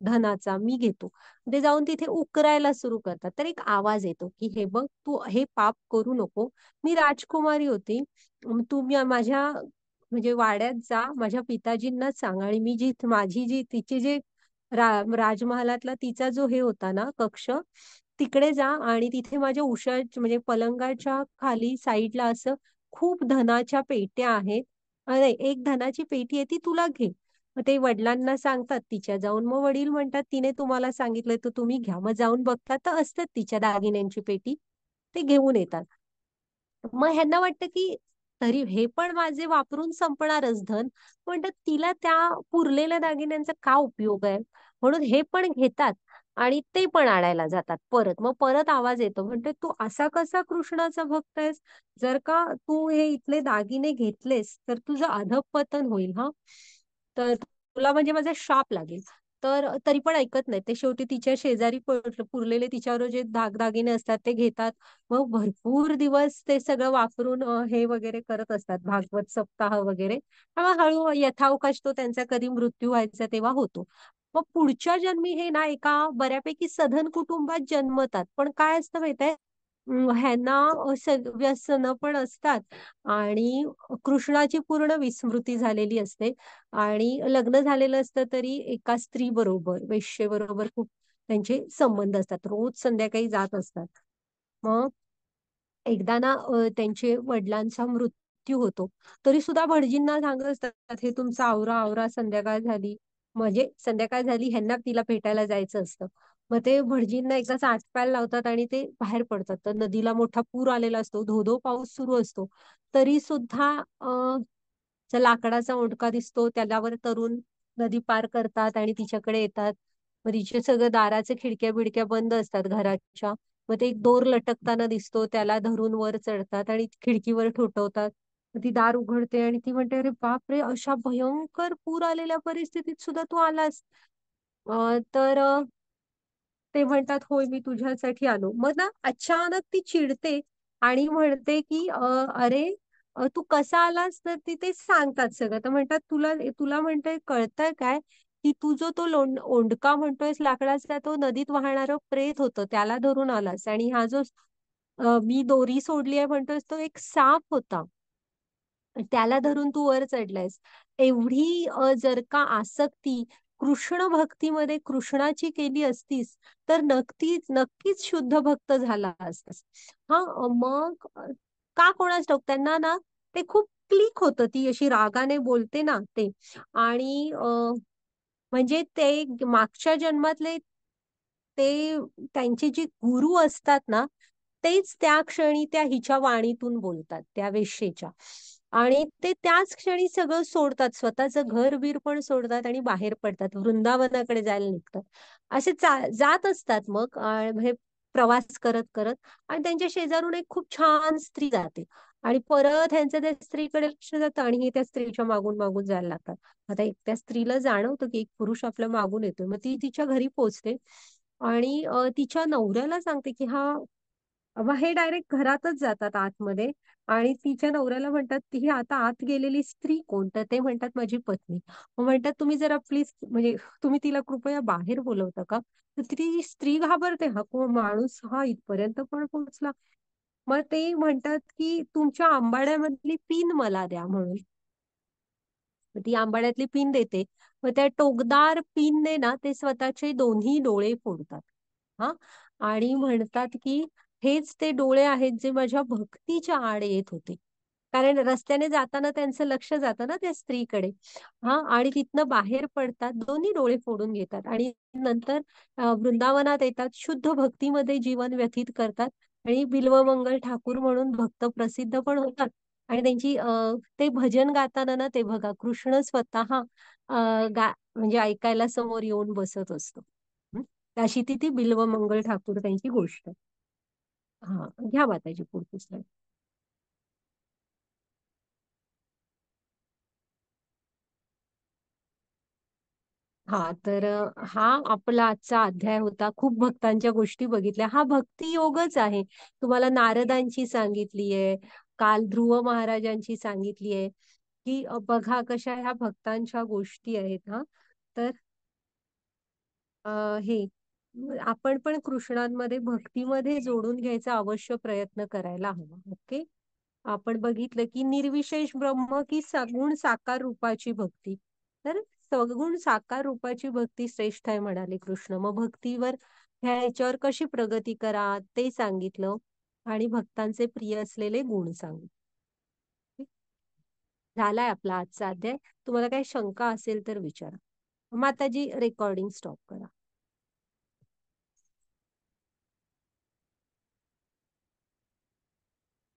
धनाचा, मी घेतो. ते जाऊन तिथे उकरायला सुरू करतात. तर एक आवाज येतो की हे बघ, तू हे पाप करू नको, मी राजकुमारी होती, तू माझ्या म्हणजे वाड्यात जा, माझ्या पिताजींना सांग, आणि मी माझी तिची जे राजमहालातला तिचा जो हे होता ना कक्ष, तिकडे जा आणि तिथे माझ्या उशा म्हणजे पलंगाच्या खाली साईडला असं खूप धनाच्या पेट्या आहेत. नाही, एक धनाची पेटी आहे ती तुला घे. मग ते वडिलांना सांगतात तिच्या जाऊन. मग वडील म्हणतात तिने तुम्हाला सांगितलंय तर तुम्ही घ्या. मग जाऊन बघतात तर असतात तिच्या दागिन्यांची पेटी, ते घेऊन येतात. मग ह्यांना वाटतं की तरी हे पण माझे वापरून संपणारच धन, म्हणतात तिला त्या पुरलेल्या दागिन्यांचा का उपयोग आहे, म्हणून हे पण घेतात आणि ते पण आणायला जातात परत. मग परत आवाज येतो, म्हणते तू असा कसा कृष्णाचा भक्त आहेस, जर का तू हे इथले दागिने घेतलेस तर तुझं अधःपतन होईल, हा, तर तुला म्हणजे माझा शाप लागेल. तर तरी पण ऐकत नाही ते. शेवटी तिच्या शेजारी पुरलेले तिच्यावर जे दागदागिने असतात ते घेतात. मग भरपूर दिवस ते सगळं वापरून हे वगैरे करत असतात, भागवत सप्ताह वगैरे. मग हळू यथावकाश तो त्यांचा कधी मृत्यू व्हायचा तेव्हा होतो. मग पुढच्या जन्मी हे ना एका बऱ्यापैकी सधन कुटुंबात जन्मतात. पण काय असतं माहितीये, ह्यांना व्यसनं पण असतात आणि कृष्णाची पूर्ण विस्मृती झालेली असते. आणि लग्न झालेलं असतं तरी एका स्त्री बरोबर, वेश्येबरोबर खूप त्यांचे संबंध असतात, रोज संध्याकाळी जात असतात. मग एकदा ना त्यांचे वडिलांचा मृत्यू होतो, तरी सुद्धा भटजींना सांगत असतात, हे तुमचं आवरा आवरा, संध्याकाळ झाली. म्हणजे संध्याकाळ झाली, ह्यांना तिला भेटायला जायचं असतं. मग ते भटजींना एकदाच आटपायला लावतात आणि ते बाहेर पडतात. तर नदीला मोठा पूर आलेला असतो, धो धो पाऊस सुरू असतो, तरी सुद्धा लाकडाचा ओंडका दिसतो, त्याच्यावर तरुण नदी पार करतात आणि तिच्याकडे येतात. मग तिचे सगळं दाराचे खिडक्या बिडक्या बंद असतात घराच्या. मग ते एक दोर लटकताना दिसतो, त्याला धरून वर चढतात आणि खिडकीवर ठोठवतात. मग ती दार उघडते आणि ती म्हणते, अरे बाप रे, अशा भयंकर पूर आलेल्या परिस्थितीत सुद्धा तू आलास. तर ते म्हणतात, होय मी तुझ्यासाठी आलो. मग ना अचानक ती चिडते आणि म्हणते की अरे तू कसा आलास, तर ती ते सांगतात सगळं. तर म्हणतात, तुला तुला म्हणते कळतंय काय, की तू जो तो ओंडका म्हणतोयस लाकडाचा, तो नदीत वाहणारं प्रेत होतं, त्याला धरून आलास. आणि हा जो मी दोरी सोडली आहे म्हणतोयस, तो एक साप होता, त्याला धरून तू वर चढलायस. एवढी जर का आसक्ती कृष्ण भक्तीमध्ये कृष्णाची केली असतीस, तर नक्कीच नक्कीच शुद्ध भक्त झाला असतास. हा मग का कोणास ठाऊक त्यांना ना ते खूप क्लिक होतं, ती अशी रागाने बोलते ना ते. आणि म्हणजे ते मागच्या जन्मातले ते त्यांचे जे गुरु असतात ना, तेच त्या क्षणी त्या हिच्या वाणीतून बोलतात, त्या वेश्येच्या. आणि ते त्याच क्षणी सगळं सोडतात, स्वतःचं घर-बीर पण सोडतात आणि बाहेर पडतात, वृंदावनाकडे जायला निघतात. असे जात असतात मग म्हणजे प्रवास करत करत. आणि त्यांच्या शेजारून एक खूप छान स्त्री जाते आणि परत ह्यांचं त्या स्त्रीकडे लक्ष जातं आणि हे त्या स्त्रीच्या मागून मागून जायला लागतात. आता एक त्या स्त्रीला जाणवतं की एक पुरुष आपल्या मागून येतोय. मग ती तिच्या घरी पोहोचते आणि तिच्या नवऱ्याला सांगते की हा, मग हे डायरेक्ट घरातच जातात आतमध्ये. आणि तिच्या नवऱ्याला म्हणतात, ती ही आता आत गेलेली स्त्री कोण, तर ते म्हणतात, माझी पत्नी. मग म्हणतात, तुम्ही जरा प्लीज, म्हणजे तुम्ही तिला कृपया बाहेर बोलवता का. तर ती स्त्री घाबरते, हा कोण माणूस, हा इथपर्यंत पण पोहोचला. मग ते म्हणतात की तुमच्या आंबाड्यामधली पिन मला द्या म्हणून. मग ती आंबाड्यातली पिन देते. मग त्या टोकदार पिनने ना ते स्वतःचे दोन्ही डोळे फोडतात. हा, आणि म्हणतात की हेच ते डोळे आहेत जे माझ्या भक्तीच्या आड येत होते. कारण रस्त्याने जाताना त्यांचं लक्ष जातं ना त्या स्त्रीकडे. हा, आणि तिथनं बाहेर पडतात, दोन्ही डोळे फोडून घेतात आणि नंतर वृंदावनात येतात, शुद्ध भक्तीमध्ये जीवन व्यतीत करतात आणि बिल्वमंगल ठाकूर म्हणून भक्त प्रसिद्ध पण होतात. आणि त्यांची ते भजन गाताना ना, ते बघा कृष्ण स्वतः म्हणजे ऐकायला समोर येऊन बसत असतो. हं? अशी ती ती बिल्वमंगल ठाकूर त्यांची गोष्ट. हा, घ्या माताजी पुढची slide. हा, तर हा आपला आजचा अध्याय होता. खूप भक्तांच्या गोष्टी बघितल्या. हा भक्ती योगच आहे. तुम्हाला नारदांची सांगितलीये, काल ध्रुव महाराजांची सांगितलीये, की बघा कशा ह्या भक्तांच्या गोष्टी आहेत. हा, तर हे आपण पण कृष्णांमध्ये भक्तीमध्ये जोडून घ्यायचा अवश्य प्रयत्न करायला हवा. ओके. आपण बघितलं की निर्विशेष ब्रह्म की सगुण साकार रूपाची भक्ती. तर सगुण साकार रूपाची भक्ती श्रेष्ठ आहे म्हणाले कृष्ण. मग भक्तीवर ह्या ह्याच्यावर कशी प्रगती करा ते सांगितलं आणि भक्तांचे प्रिय असलेले गुण सांगितले. झालाय आपला आजचा अध्याय. तुम्हाला काही शंका असेल तर विचारा. माताजी रेकॉर्डिंग स्टॉप करा.